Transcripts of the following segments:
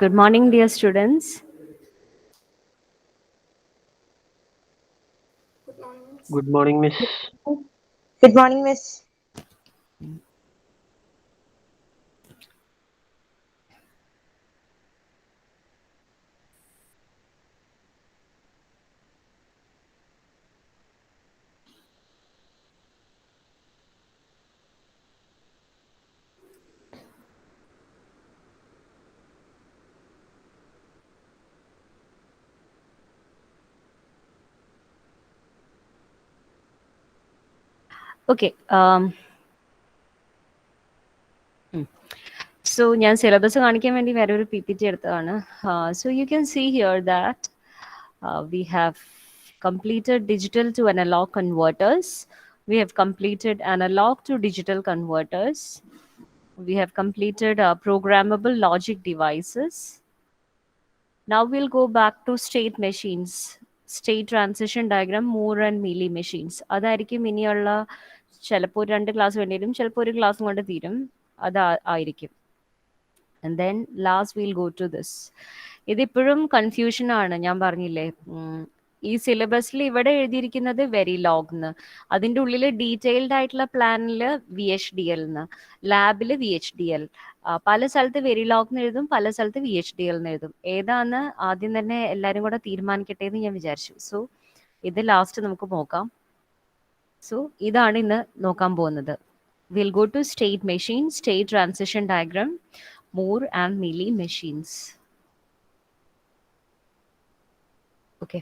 Good morning, dear students. Good morning, Miss. Good morning, Miss. Okay. So, ഞാൻ syllabus കാണിക്കാൻ വേണ്ടി വേറെ ഒരു PPT എടുത്തതാണ്. So you can see here that we have completed digital to analog converters. We have completed analog to digital converters. We have completed programmable logic devices. Now we'll go back to state machines, state transition diagram, Moore and Mealy machines. അതായിരിക്കും ഇനിയുള്ള ചിലപ്പോൾ 2 class വേണ്ടി വരും, ചിലപ്പോൾ ഒരു class കൊണ്ട് തീരും. അതായിരിക്കും. And then last we'll go to this. ഇതിപ്പോഴും കൺഫ്യൂഷൻ ആണ്, ഞാൻ പറഞ്ഞില്ലേ. ഈ സിലബസിൽ ഇവിടെ എഴുതിയിരിക്കുന്നത് വെരിലോഗ് എന്ന്, അതിൻ്റെ ഉള്ളിൽ ഡീറ്റെയിൽഡ് ആയിട്ടുള്ള പ്ലാനിൽ VHDL എന്ന്, ലാബിൽ VHDL. പല സ്ഥലത്ത് വെരിലോഗ് എന്ന് എഴുതും, പല സ്ഥലത്ത് VHDL എന്ന് എഴുതും. ഏതാന്ന് ആദ്യം തന്നെ എല്ലാവരും കൂടെ തീരുമാനിക്കട്ടെ എന്ന് ഞാൻ വിചാരിച്ചു. സോ ഇത് ലാസ്റ്റ് നമുക്ക് നോക്കാം. സോ ഇതാണ് ഇന്ന് നോക്കാൻ പോകുന്നത്. We'll go to state machine, state transition diagram, Moore and Mealy machines. Okay.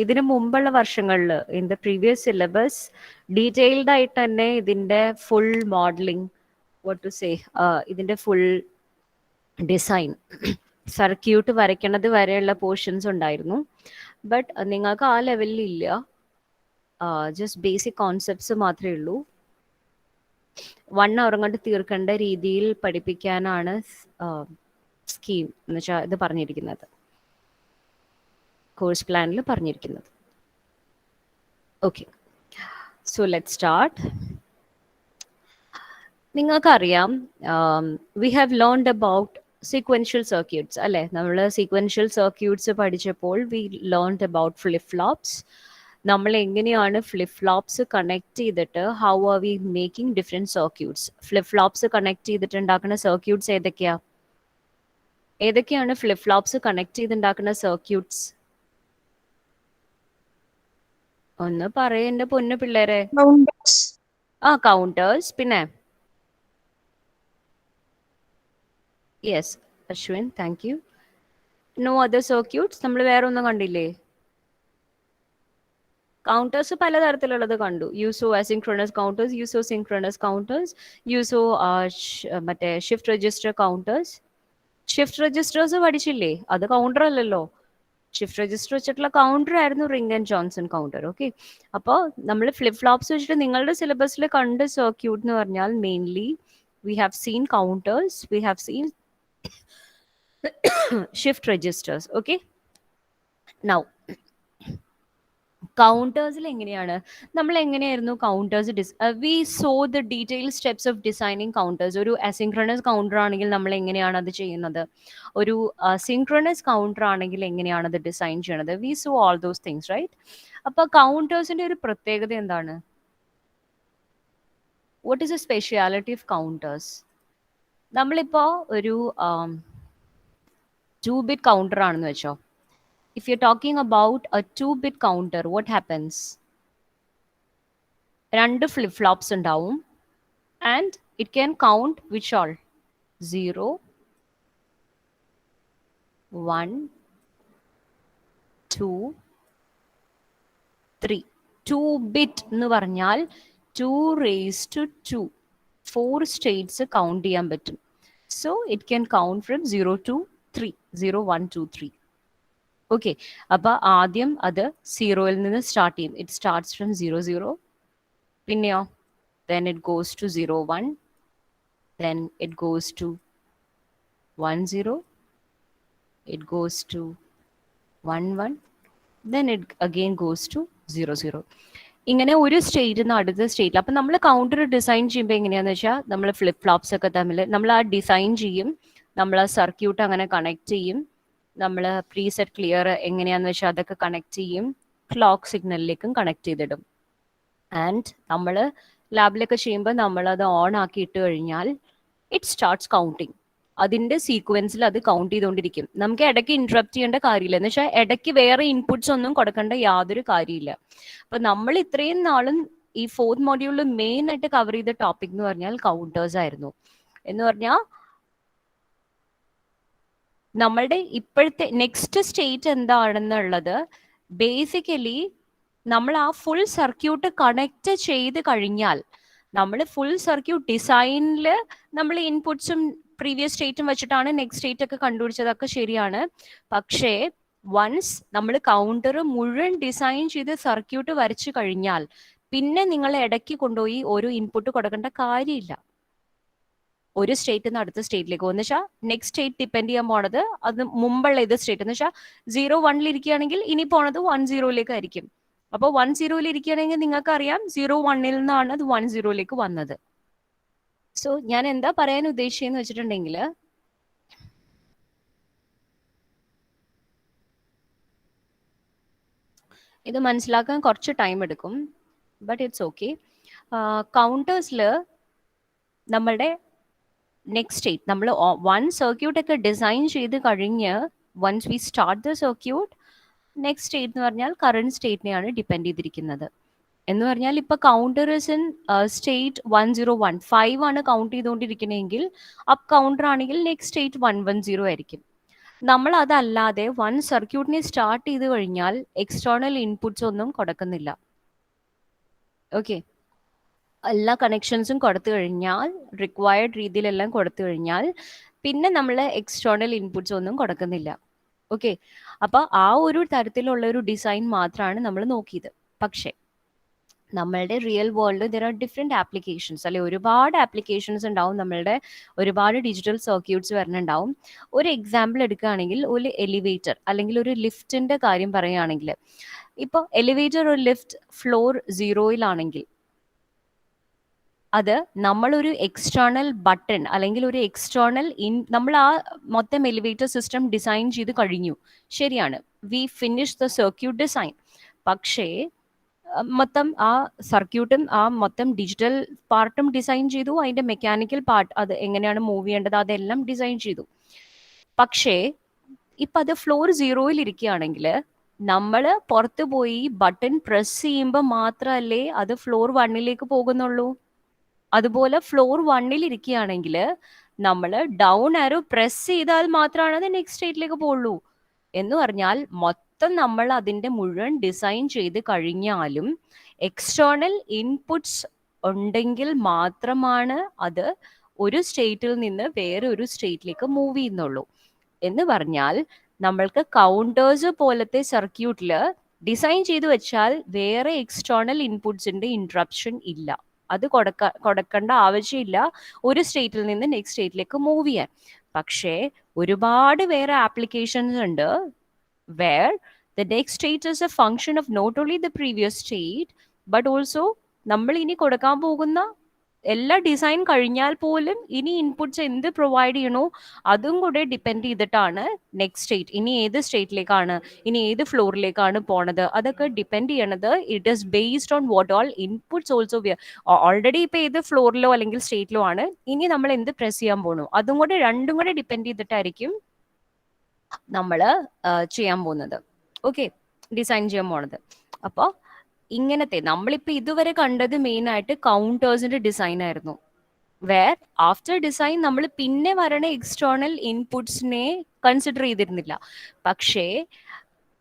ഇതിന് മുമ്പുള്ള വർഷങ്ങളിൽ in the previous syllabus detailed ആയിട്ട് തന്നെ ഇതിൻ്റെ full modelling, what to say, ഇതിൻ്റെ ഫുൾ ഡിസൈൻ, സർക്യൂട്ട് വരയ്ക്കണത് വരെയുള്ള പോർഷൻസ് ഉണ്ടായിരുന്നു. ബട്ട് നിങ്ങൾക്ക് ആ ലെവലിൽ ഇല്ല, ജസ്റ്റ് ബേസിക് കോൺസെപ്റ്റ്സ് മാത്രമേ ഉള്ളൂ. 1 hour കൊണ്ട് തീർക്കേണ്ട രീതിയിൽ പഠിപ്പിക്കാനാണ് സ്കീം എന്ന് വെച്ചാൽ ഇത് പറഞ്ഞിരിക്കുന്നത്, കോഴ്സ് പ്ലാനിൽ പറഞ്ഞിരിക്കുന്നത്. Okay, so let start. നിങ്ങൾക്കറിയാം, we have learned about sequential circuits അല്ലേ? നമ്മൾ സീക്വൻഷ്യൽ സർക്യൂട്ട്സ് പഠിച്ചപ്പോൾ we learned about flip flops. നമ്മൾ എങ്ങനെയാണ് ഫ്ലിപ്പ് ഫ്ലോപ്സ് കണക്ട് ചെയ്തിട്ട്, how are we making different circuits. Flip flops connect ചെയ്തിട്ട് ഉണ്ടാക്കുന്ന സർക്യൂട്ട്സ് ഏതൊക്കെയാണ് ഫ്ലിപ്പ് ഫ്ലോപ്സ് കണക്ട് ചെയ്തുണ്ടാക്കുന്ന സർക്യൂട്ട്സ്? ഒന്ന് പറയേ എൻ്റെ പൊന്നു പിള്ളേരെ. കൗണ്ടേഴ്സ്, പിന്നെ yes Ashwin, thank you. No other circuits? നമ്മൾ വേറെ ഒന്നും കണ്ടില്ലേ? കൗണ്ടേഴ്സ് പലതരത്തിലുള്ളത് കണ്ടു. യൂസോ അസിൻക്രണസ് കൗണ്ടേഴ്സ്, യൂസോ സിൻക്രണസ് കൗണ്ടേഴ്സ്, യൂസോ മറ്റേ shift register counters. Shift registers പഠിച്ചില്ലേ? അത് കൗണ്ടർ അല്ലല്ലോ. ഷിഫ്റ്റ് രജിസ്റ്റർ വെച്ചിട്ടുള്ള കൗണ്ടർ ആയിരുന്നു ring and Johnson counter. Okay, അപ്പോൾ നമ്മൾ ഫ്ലിപ്പ് ഫ്ലോപ്സ് വെച്ചിട്ട് നിങ്ങളുടെ സിലബസിൽ കണ്ട സർക്യൂട്ട് എന്ന് പറഞ്ഞാൽ mainly we have seen counters, we have seen shift registers. Okay, now കൗണ്ടേഴ്സിൽ എങ്ങനെയാണ്, നമ്മൾ എങ്ങനെയായിരുന്നു counters we saw the detail steps of designing counters. ഒരു അസിൻക്രണസ് കൗണ്ടർ ആണെങ്കിൽ നമ്മൾ എങ്ങനെയാണ് അത് ചെയ്യുന്നത്, ഒരു സിൻക്രണസ് കൗണ്ടർ ആണെങ്കിൽ എങ്ങനെയാണ് അത് ഡിസൈൻ ചെയ്യണത്. We saw all those things, right? അപ്പോൾ കൗണ്ടേഴ്സിന്റെ ഒരു പ്രത്യേകത എന്താണ്? What is a speciality of counters? നമ്മളിപ്പോൾ ഒരു 2-bit കൗണ്ടർ ആണെന്ന് വെച്ചോ. If you're talking about a 2-bit counter, what happens? 2 flip-flops ഉണ്ടാവും, and it can count which all? 0, 1, 2, 3. 2-bit എന്ന് പറഞ്ഞാൽ 2 raised to 2. 4 states count ചെയ്യാൻ പറ്റും. So it can count from 0 to 3. 0, 1, 2, 3. Okay, അപ്പോൾ ആദ്യം അത് 0-ൽ നിന്ന് സ്റ്റാർട്ട് ചെയ്യും. It starts from 0, 0. പിന്നെയോ then it goes to 0, 1. Then it goes to 1, 0. It goes to 1, 1. Then it again goes to 0, 0. ഇങ്ങനെ ഒരു സ്റ്റേറ്റിൽ നിന്ന് അടുത്ത സ്റ്റേറ്റിൽ. അപ്പം നമ്മൾ കൗണ്ടർ ഡിസൈൻ ചെയ്യുമ്പോൾ എങ്ങനെയാണെന്ന് വെച്ചാൽ നമ്മൾ ഫ്ലിപ്പ് ഫ്ലോപ്സ് ഒക്കെ തമ്മിൽ നമ്മൾ ആ ഡിസൈൻ ചെയ്യും, നമ്മൾ ആ സർക്യൂട്ട് അങ്ങനെ കണക്ട് ചെയ്യും, നമ്മൾ പ്രീസെറ്റ് ക്ലിയർ എങ്ങനെയാണെന്ന് വെച്ചാൽ അതൊക്കെ കണക്ട് ചെയ്യും, ക്ലോക്ക് സിഗ്നലിലേക്കും കണക്ട് ചെയ്തിടും. ആൻഡ് നമ്മൾ ലാബിലൊക്കെ ചെയ്യുമ്പോൾ നമ്മളത് ഓൺ ആക്കി ഇട്ട് കഴിഞ്ഞാൽ ഇറ്റ് സ്റ്റാർട്ട്സ് കൗണ്ടിങ്. അതിന്റെ സീക്വൻസിൽ അത് കൗണ്ട് ചെയ്തുകൊണ്ടിരിക്കും. നമുക്ക് ഇടയ്ക്ക് ഇന്ററപ്റ്റ് ചെയ്യേണ്ട കാര്യമില്ല, എന്ന് വെച്ചാൽ ഇടയ്ക്ക് വേറെ ഇൻപുട്സ് ഒന്നും കൊടുക്കേണ്ട യാതൊരു കാര്യമില്ല. അപ്പൊ നമ്മൾ ഇത്രയും നാളും ഈ 4th മൊഡ്യൂളിൽ മെയിൻ ആയിട്ട് കവർ ചെയ്ത ടോപ്പിക് എന്ന് പറഞ്ഞാൽ കൗണ്ടേഴ്സ് ആയിരുന്നു. എന്ന് പറഞ്ഞാൽ നമ്മളുടെ ഇപ്പോഴത്തെ നെക്സ്റ്റ് സ്റ്റേറ്റ് എന്താണെന്നുള്ളത് ബേസിക്കലി നമ്മൾ ആ ഫുൾ സർക്യൂട്ട് കണക്ട് ചെയ്ത് കഴിഞ്ഞാൽ, നമ്മൾ ഫുൾ സർക്യൂട്ട് ഡിസൈനിൽ നമ്മൾ ഇൻപുട്സും പ്രീവിയസ് സ്റ്റേറ്റും വെച്ചിട്ടാണ് നെക്സ്റ്റ് സ്റ്റേറ്റ് ഒക്കെ കണ്ടുപിടിച്ചതൊക്കെ ശരിയാണ്. പക്ഷേ വൺസ് നമ്മൾ കൗണ്ടർ മുഴുവൻ ഡിസൈൻ ചെയ്ത് സർക്യൂട്ട് വരച്ചു കഴിഞ്ഞാൽ പിന്നെ നിങ്ങൾ ഇടയ്ക്ക് കൊണ്ടുപോയി ഒരു ഇൻപുട്ട് കൊടുക്കേണ്ട കാര്യമില്ല. ഒരു സ്റ്റേറ്റിൽ നിന്ന് അടുത്ത സ്റ്റേറ്റിലേക്ക് പോകുന്ന വെച്ചാൽ നെക്സ്റ്റ് സ്റ്റേറ്റ് ഡിപ്പെൻഡ് ചെയ്യാൻ പോണത് അത് മുമ്പുള്ള ഇത് സ്റ്റേറ്റ് എന്ന് വെച്ചാൽ 0-1 ഇരിക്കുകയാണെങ്കിൽ ഇനി പോണത് 1-0 ആയിരിക്കും. അപ്പോൾ 1-0 ഇരിക്കുകയാണെങ്കിൽ നിങ്ങൾക്ക് അറിയാം 0-1 നിന്നാണ് അത് 1-0 വന്നത്. സോ ഞാൻ എന്താ പറയാൻ ഉദ്ദേശിച്ചെന്ന് വെച്ചിട്ടുണ്ടെങ്കിൽ, ഇത് മനസ്സിലാക്കാൻ കുറച്ച് ടൈം എടുക്കും, ബട്ട് ഇറ്റ്സ് ഓക്കെ. കൗണ്ടേഴ്സിൽ നമ്മളുടെ നെക്സ്റ്റ് സ്റ്റേറ്റ് നമ്മൾ വൺ സർക്യൂട്ട് ഒക്കെ ഡിസൈൻ ചെയ്ത് കഴിഞ്ഞ് once we start the circuit, next state എന്ന് പറഞ്ഞാൽ കറണ്ട് സ്റ്റേറ്റിനെയാണ് ഡിപ്പെൻഡ് ചെയ്തിരിക്കുന്നത്. എന്ന് പറഞ്ഞാൽ ഇപ്പൊ കൗണ്ടർ ഇസ് ഇൻ സ്റ്റേറ്റ് 101, 5 ആണ് കൗണ്ട് ചെയ്തുകൊണ്ടിരിക്കണമെങ്കിൽ അപ്പ് കൗണ്ടർ ആണെങ്കിൽ നെക്സ്റ്റ് സ്റ്റേറ്റ് 110 ആയിരിക്കും. നമ്മൾ അതല്ലാതെ വൺ സർക്യൂട്ടിനെ സ്റ്റാർട്ട് ചെയ്ത് കഴിഞ്ഞാൽ എക്സ്റ്റേണൽ ഇൻപുട്സ് ഒന്നും കൊടുക്കുന്നില്ല. ഓക്കെ, എല്ലാ കണക്ഷൻസും കൊടുത്തു കഴിഞ്ഞാൽ റിക്വയർഡ് രീതിയിലെല്ലാം കൊടുത്തു കഴിഞ്ഞാൽ പിന്നെ നമ്മൾ എക്സ്റ്റേണൽ ഇൻപുട്സ് ഒന്നും കൊടുക്കുന്നില്ല. ഓക്കെ, അപ്പൊ ആ ഒരു തരത്തിലുള്ള ഒരു ഡിസൈൻ മാത്രമാണ് നമ്മൾ നോക്കിയത്. പക്ഷെ നമ്മളുടെ real world there are different applications, അല്ലെ ഒരുപാട് ആപ്ലിക്കേഷൻസ് ഉണ്ടാവും, നമ്മളുടെ ഒരുപാട് ഡിജിറ്റൽ സർക്യൂട്ട്സ് വരുന്നുണ്ടാവും. ഒരു എക്സാമ്പിൾ എടുക്കുകയാണെങ്കിൽ ഒരു എലിവേറ്റർ അല്ലെങ്കിൽ ഒരു ലിഫ്റ്റിന്റെ കാര്യം പറയുകയാണെങ്കിൽ, ഇപ്പോൾ എലിവേറ്റർ ഒരു ലിഫ്റ്റ് ഫ്ലോർ 0-യിലാണെങ്കിൽ അത് നമ്മളൊരു എക്സ്റ്റേണൽ ബട്ടൺ അല്ലെങ്കിൽ ഒരു എക്സ്റ്റേണൽ നമ്മൾ ആ മൊത്തം എലിവേറ്റർ സിസ്റ്റം ഡിസൈൻ ചെയ്ത് കഴിഞ്ഞു, ശരിയാണ്, we finish the circuit design. പക്ഷേ മൊത്തം ആ സർക്യൂട്ടും ആ മൊത്തം ഡിജിറ്റൽ പാർട്ടും ഡിസൈൻ ചെയ്തു, അതിന്റെ മെക്കാനിക്കൽ പാർട്ട് അത് എങ്ങനെയാണ് മൂവ് ചെയ്യേണ്ടത് അതെല്ലാം ഡിസൈൻ ചെയ്തു. പക്ഷേ ഇപ്പം അത് ഫ്ലോർ 0-യിൽ ഇരിക്കുകയാണെങ്കിൽ നമ്മൾ പുറത്ത് പോയി ബട്ടൺ പ്രസ് ചെയ്യുമ്പോൾ മാത്രമല്ലേ അത് ഫ്ലോർ 1-ലേക്ക് പോകുന്നുള്ളൂ. അതുപോലെ ഫ്ലോർ 1-ൽ ഇരിക്കുകയാണെങ്കിൽ നമ്മൾ ഡൗൺ ആരോ പ്രസ് ചെയ്താൽ മാത്രമാണ് അത് നെക്സ്റ്റ് സ്റ്റേറ്റിലേക്ക് പോകുള്ളൂ. എന്ന് പറഞ്ഞാൽ മൊത്തം നമ്മൾ അതിന്റെ മുഴുവൻ ഡിസൈൻ ചെയ്ത് കഴിഞ്ഞാലും എക്സ്റ്റേണൽ ഇൻപുട്സ് ഉണ്ടെങ്കിൽ മാത്രമാണ് അത് ഒരു സ്റ്റേറ്റിൽ നിന്ന് വേറെ ഒരു സ്റ്റേറ്റിലേക്ക് മൂവ് ചെയ്യുന്നുള്ളൂ. എന്ന് പറഞ്ഞാൽ നമ്മൾക്ക് കൗണ്ടേഴ്സ് പോലത്തെ സർക്യൂട്ടിൽ ഡിസൈൻ ചെയ്ത് വെച്ചാൽ വേറെ എക്സ്റ്റേണൽ ഇൻപുട്സിന്റെ ഇൻട്രപ്ഷൻ ഇല്ല, അത് കൊടുക്കേണ്ട ആവശ്യമില്ല ഒരു സ്റ്റേറ്റിൽ നിന്ന് നെക്സ്റ്റ് സ്റ്റേറ്റിലേക്ക് മൂവ് ചെയ്യാൻ. പക്ഷേ ഒരുപാട് വേറെ ആപ്ലിക്കേഷൻസ് ഉണ്ട് where the next state is a function of not only the previous state but also നമ്മൾ ഇനി കൊടുക്കാൻ പോകുന്ന എല്ലാ ഡിസൈൻ കഴിഞ്ഞാൽ പോലും ഇനി ഇൻപുട്സ് എന്ത് പ്രൊവൈഡ് ചെയ്യണോ അതും കൂടെ ഡിപ്പെൻഡ് ചെയ്തിട്ടാണ് നെക്സ്റ്റ് സ്റ്റേറ്റ്, ഇനി ഏത് സ്റ്റേറ്റിലേക്കാണ് ഇനി ഏത് ഫ്ലോറിലേക്കാണ് പോണത് അതൊക്കെ ഡിപ്പെൻഡ് ചെയ്യണത്. It is based on what all inputs also already ഇപ്പൊ ഏത് ഫ്ലോറിലോ അല്ലെങ്കിൽ സ്റ്റേറ്റിലോ ആണ്, ഇനി നമ്മൾ എന്ത് പ്രസ് ചെയ്യാൻ പോകണോ അതും കൂടെ രണ്ടും കൂടെ ഡിപ്പെൻഡ് ചെയ്തിട്ടായിരിക്കും നമ്മൾ ചെയ്യാൻ പോകുന്നത്. ഓക്കെ, ഡിസൈൻ ചെയ്യാൻ പോണത്. അപ്പോൾ ഇങ്ങനത്തെ നമ്മളിപ്പോൾ ഇതുവരെ കണ്ടത് മെയിൻ ആയിട്ട് കൗണ്ടേഴ്സിന്റെ ഡിസൈൻ ആയിരുന്നു. വേർ ആഫ്റ്റർ ഡിസൈൻ നമ്മൾ പിന്നെ വരണ എക്സ്റ്റേണൽ ഇൻപുട്സിനെ കൺസിഡർ ചെയ്തിരുന്നില്ല. പക്ഷേ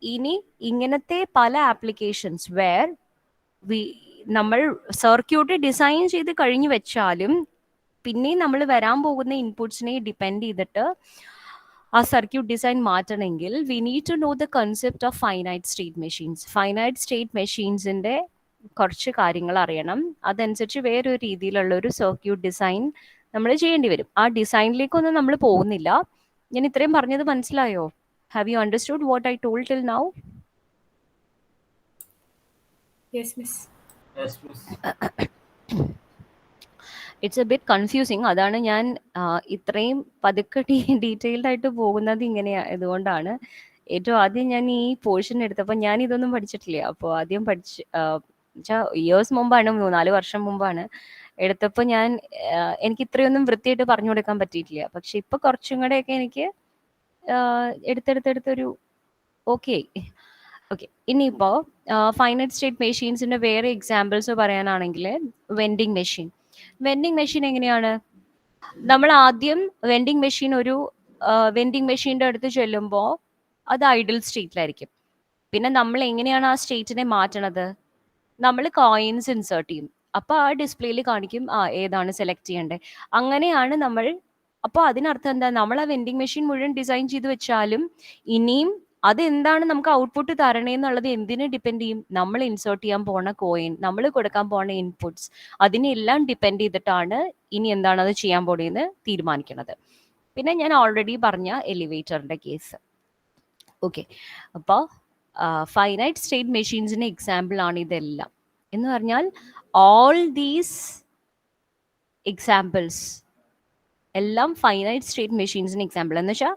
ഇനി ഇങ്ങനത്തെ പല ആപ്ലിക്കേഷൻസ് വേർ നമ്മൾ സർക്യൂട്ട് ഡിസൈൻ ചെയ്ത് കഴിഞ്ഞു വെച്ചാലും പിന്നെയും നമ്മൾ വരാൻ പോകുന്ന ഇൻപുട്സിനെ ഡിപ്പെൻഡ് ചെയ്തിട്ട് ആ സർക്യൂട്ട് ഡിസൈൻ മാറ്റണമെങ്കിൽ we need to know the concept of finite state machines. Finite state മെഷീൻസിന്റെ കുറച്ച് കാര്യങ്ങൾ അറിയണം, അതനുസരിച്ച് വേറൊരു രീതിയിലുള്ള ഒരു സർക്യൂട്ട് ഡിസൈൻ നമ്മൾ ചെയ്യേണ്ടി വരും. ആ ഡിസൈനിലേക്കൊന്നും നമ്മൾ പോകുന്നില്ല. ഞാൻ ഇത്രയും പറഞ്ഞത് മനസ്സിലായോ? Have you understood what I told till now? Yes, miss. Yes, miss. It's A bit confusing. അതാണ് ഞാൻ ഇത്രയും പതുക്കെ ഡീറ്റെയിൽഡ് ആയിട്ട് പോകുന്നത് ഇതുകൊണ്ടാണ്. ഏറ്റവും ആദ്യം ഞാൻ ഈ പോർഷൻ എടുത്തപ്പോൾ ഞാൻ ഇതൊന്നും പഠിച്ചിട്ടില്ല. അപ്പോൾ ആദ്യം ഇയേഴ്സ് മുമ്പാണ്, 3-4 വർഷം മുമ്പാണ് എടുത്തപ്പോൾ എനിക്ക് ഇത്രയൊന്നും വൃത്തിയായിട്ട് പറഞ്ഞു കൊടുക്കാൻ പറ്റിയിട്ടില്ല. പക്ഷെ ഇപ്പൊ കുറച്ചും കൂടെയൊക്കെ എനിക്ക് എടുത്തെടുത്തെടുത്തൊരു ഓക്കെ. ഇനിയിപ്പോ ഫൈനൈറ്റ് സ്റ്റേറ്റ് മെഷീൻസിന്റെ വേറെ എക്സാമ്പിൾസ് പറയാനാണെങ്കിൽ വെൻഡിങ് മെഷീൻ. വെൻഡിങ് മെഷീൻ എങ്ങനെയാണ്? നമ്മൾ ആദ്യം വെൻഡിങ് മെഷീന്റെ അടുത്ത് ചെല്ലുമ്പോൾ അത് ഐഡിൽ സ്റ്റേറ്റിലായിരിക്കും. പിന്നെ നമ്മൾ എങ്ങനെയാണ് ആ സ്റ്റേറ്റിനെ മാറ്റണത്? നമ്മൾ കോയിൻസ് ഇൻസേർട്ട് ചെയ്യും. അപ്പൊ ആ ഡിസ്പ്ലേയിൽ കാണിക്കും ഏതാണ് സെലക്ട് ചെയ്യേണ്ടത്. അങ്ങനെയാണ് നമ്മൾ. അപ്പോൾ അതിനർത്ഥം എന്താ? നമ്മൾ ആ വെൻഡിങ് മെഷീൻ മുഴുവൻ ഡിസൈൻ ചെയ്ത് വെച്ചാലും ഇനിയും അതെന്താണ് നമുക്ക് ഔട്ട്പുട്ട് തരണേന്നുള്ളത് എന്തിനെ ഡിപ്പെൻഡ് ചെയ്യും? നമ്മൾ ഇൻസേർട്ട് ചെയ്യാൻ പോണ കോയിൻ, നമ്മൾ കൊടുക്കാൻ പോണ ഇൻപുട്സ്, അതിനെല്ലാം ഡിപ്പെൻഡ് ചെയ്തിട്ടാണ് ഇനി എന്താണ് അത് ചെയ്യാൻ പോണേന്ന് തീരുമാനിക്കുന്നത്. പിന്നെ ഞാൻ ഓൾറെഡി പറഞ്ഞ എലിവേറ്ററിന്റെ കേസ്. ഓക്കെ, അപ്പോൾ ഫൈനൈറ്റ് സ്റ്റേറ്റ് മെഷീൻസിന് എക്സാമ്പിൾ ആണ് ഇതെല്ലാം. എന്ന് പറഞ്ഞാൽ ഓൾ ദീസ് എക്സാമ്പിൾസ് എല്ലാം ഫൈനൈറ്റ് സ്റ്റേറ്റ് മെഷീൻസിന് എക്സാമ്പിൾ. എന്ന് വെച്ചാൽ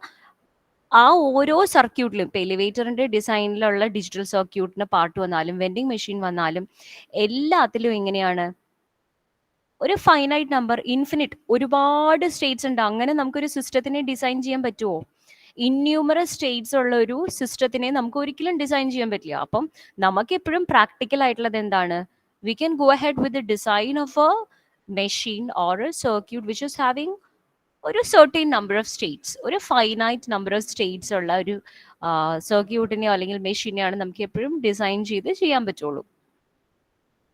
ആ ഓരോ സർക്യൂട്ടിലും, ഇപ്പൊ എലിവേറ്ററിന്റെ ഡിസൈനിലുള്ള ഡിജിറ്റൽ സർക്യൂട്ടിന് പാർട്ട് വന്നാലും വെൻഡിങ് മെഷീൻ വന്നാലും എല്ലാത്തിലും എങ്ങനെയാണ്? ഒരു ഫൈനൈറ്റ് നമ്പർ, ഇൻഫിനിറ്റ്, ഒരുപാട് സ്റ്റേറ്റ്സ് ഉണ്ട്. അങ്ങനെ നമുക്കൊരു സിസ്റ്റത്തിനെ ഡിസൈൻ ചെയ്യാൻ പറ്റുമോ? ഇന്യൂമറസ് സ്റ്റേറ്റ്സ് ഉള്ള ഒരു സിസ്റ്റത്തിനെ നമുക്ക് ഒരിക്കലും ഡിസൈൻ ചെയ്യാൻ പറ്റില്ല. അപ്പം നമുക്ക് എപ്പോഴും പ്രാക്ടിക്കൽ ആയിട്ടുള്ളത് എന്താണ്? We can go ahead with the design of A machine or A circuit which is having ഒരു സർട്ടൻ നമ്പർ ഓഫ് സ്റ്റേറ്റ്സ്, ഒരു ഫൈനൈറ്റ് നമ്പർ ഓഫ് സ്റ്റേറ്റ്സ് ഉള്ള ഒരു സർക്യൂട്ടിനെയോ അല്ലെങ്കിൽ മെഷീനെയാണ് നമുക്ക് എപ്പോഴും ഡിസൈൻ ചെയ്ത് ചെയ്യാൻ പറ്റുള്ളൂ.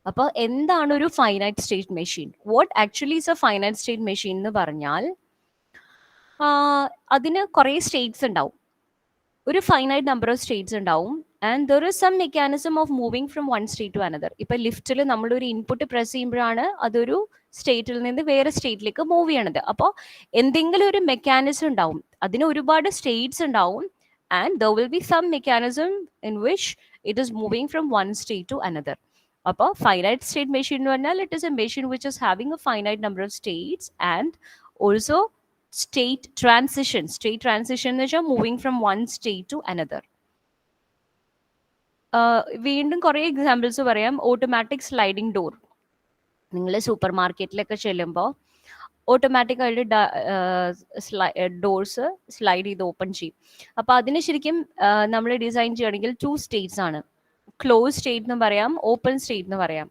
അപ്പോൾ എന്താണ് ഒരു finite state machine? What actually is a finite state machine എന്ന് പറഞ്ഞാൽ അതിന് കുറേ സ്റ്റേറ്റ്സ് ഉണ്ടാവും, ഒരു ഫൈനൈറ്റ് നമ്പർ ഓഫ് സ്റ്റേറ്റ്സ് ഉണ്ടാവും. And there is some mechanism of moving from one state to another. ഇപ്പൊ ലിഫ്റ്റിൽ നമ്മളൊരു ഇൻപുട്ട് പ്രസ് ചെയ്യുമ്പോഴാണ് അതൊരു സ്റ്റേറ്റിൽ നിന്ന് വേറെ സ്റ്റേറ്റിലേക്ക് മൂവ് ചെയ്യണത്. അപ്പോൾ എന്തെങ്കിലും ഒരു മെക്കാനിസം ഉണ്ടാവും, അതിന് ഒരുപാട് സ്റ്റേറ്റ്സ് ഉണ്ടാവും. And there will be some mechanism in which it is moving from one state to another. അപ്പോൾ ഫൈനൈറ്റ് സ്റ്റേറ്റ് മെഷീൻ എന്ന് പറഞ്ഞാൽ it is a machine which is having a finite number of states and also state transition. State transition എന്ന് വെച്ചാൽ moving from one state to another. വീണ്ടും കുറേ examples പറയാം. Automatic sliding door. നിങ്ങൾ super മാർക്കറ്റിലൊക്കെ ചെല്ലുമ്പോൾ ഓട്ടോമാറ്റിക് ആയിട്ട് ഡോർസ് സ്ലൈഡ് ചെയ്ത് ഓപ്പൺ ചെയ്യും. അപ്പോൾ അതിന് ശരിക്കും നമ്മൾ ഡിസൈൻ ചെയ്യണമെങ്കിൽ 2 സ്റ്റേറ്റ്സ് ആണ്. ക്ലോസ് സ്റ്റേറ്റ് എന്ന് പറയാം, ഓപ്പൺ സ്റ്റേറ്റ് എന്ന് പറയാം.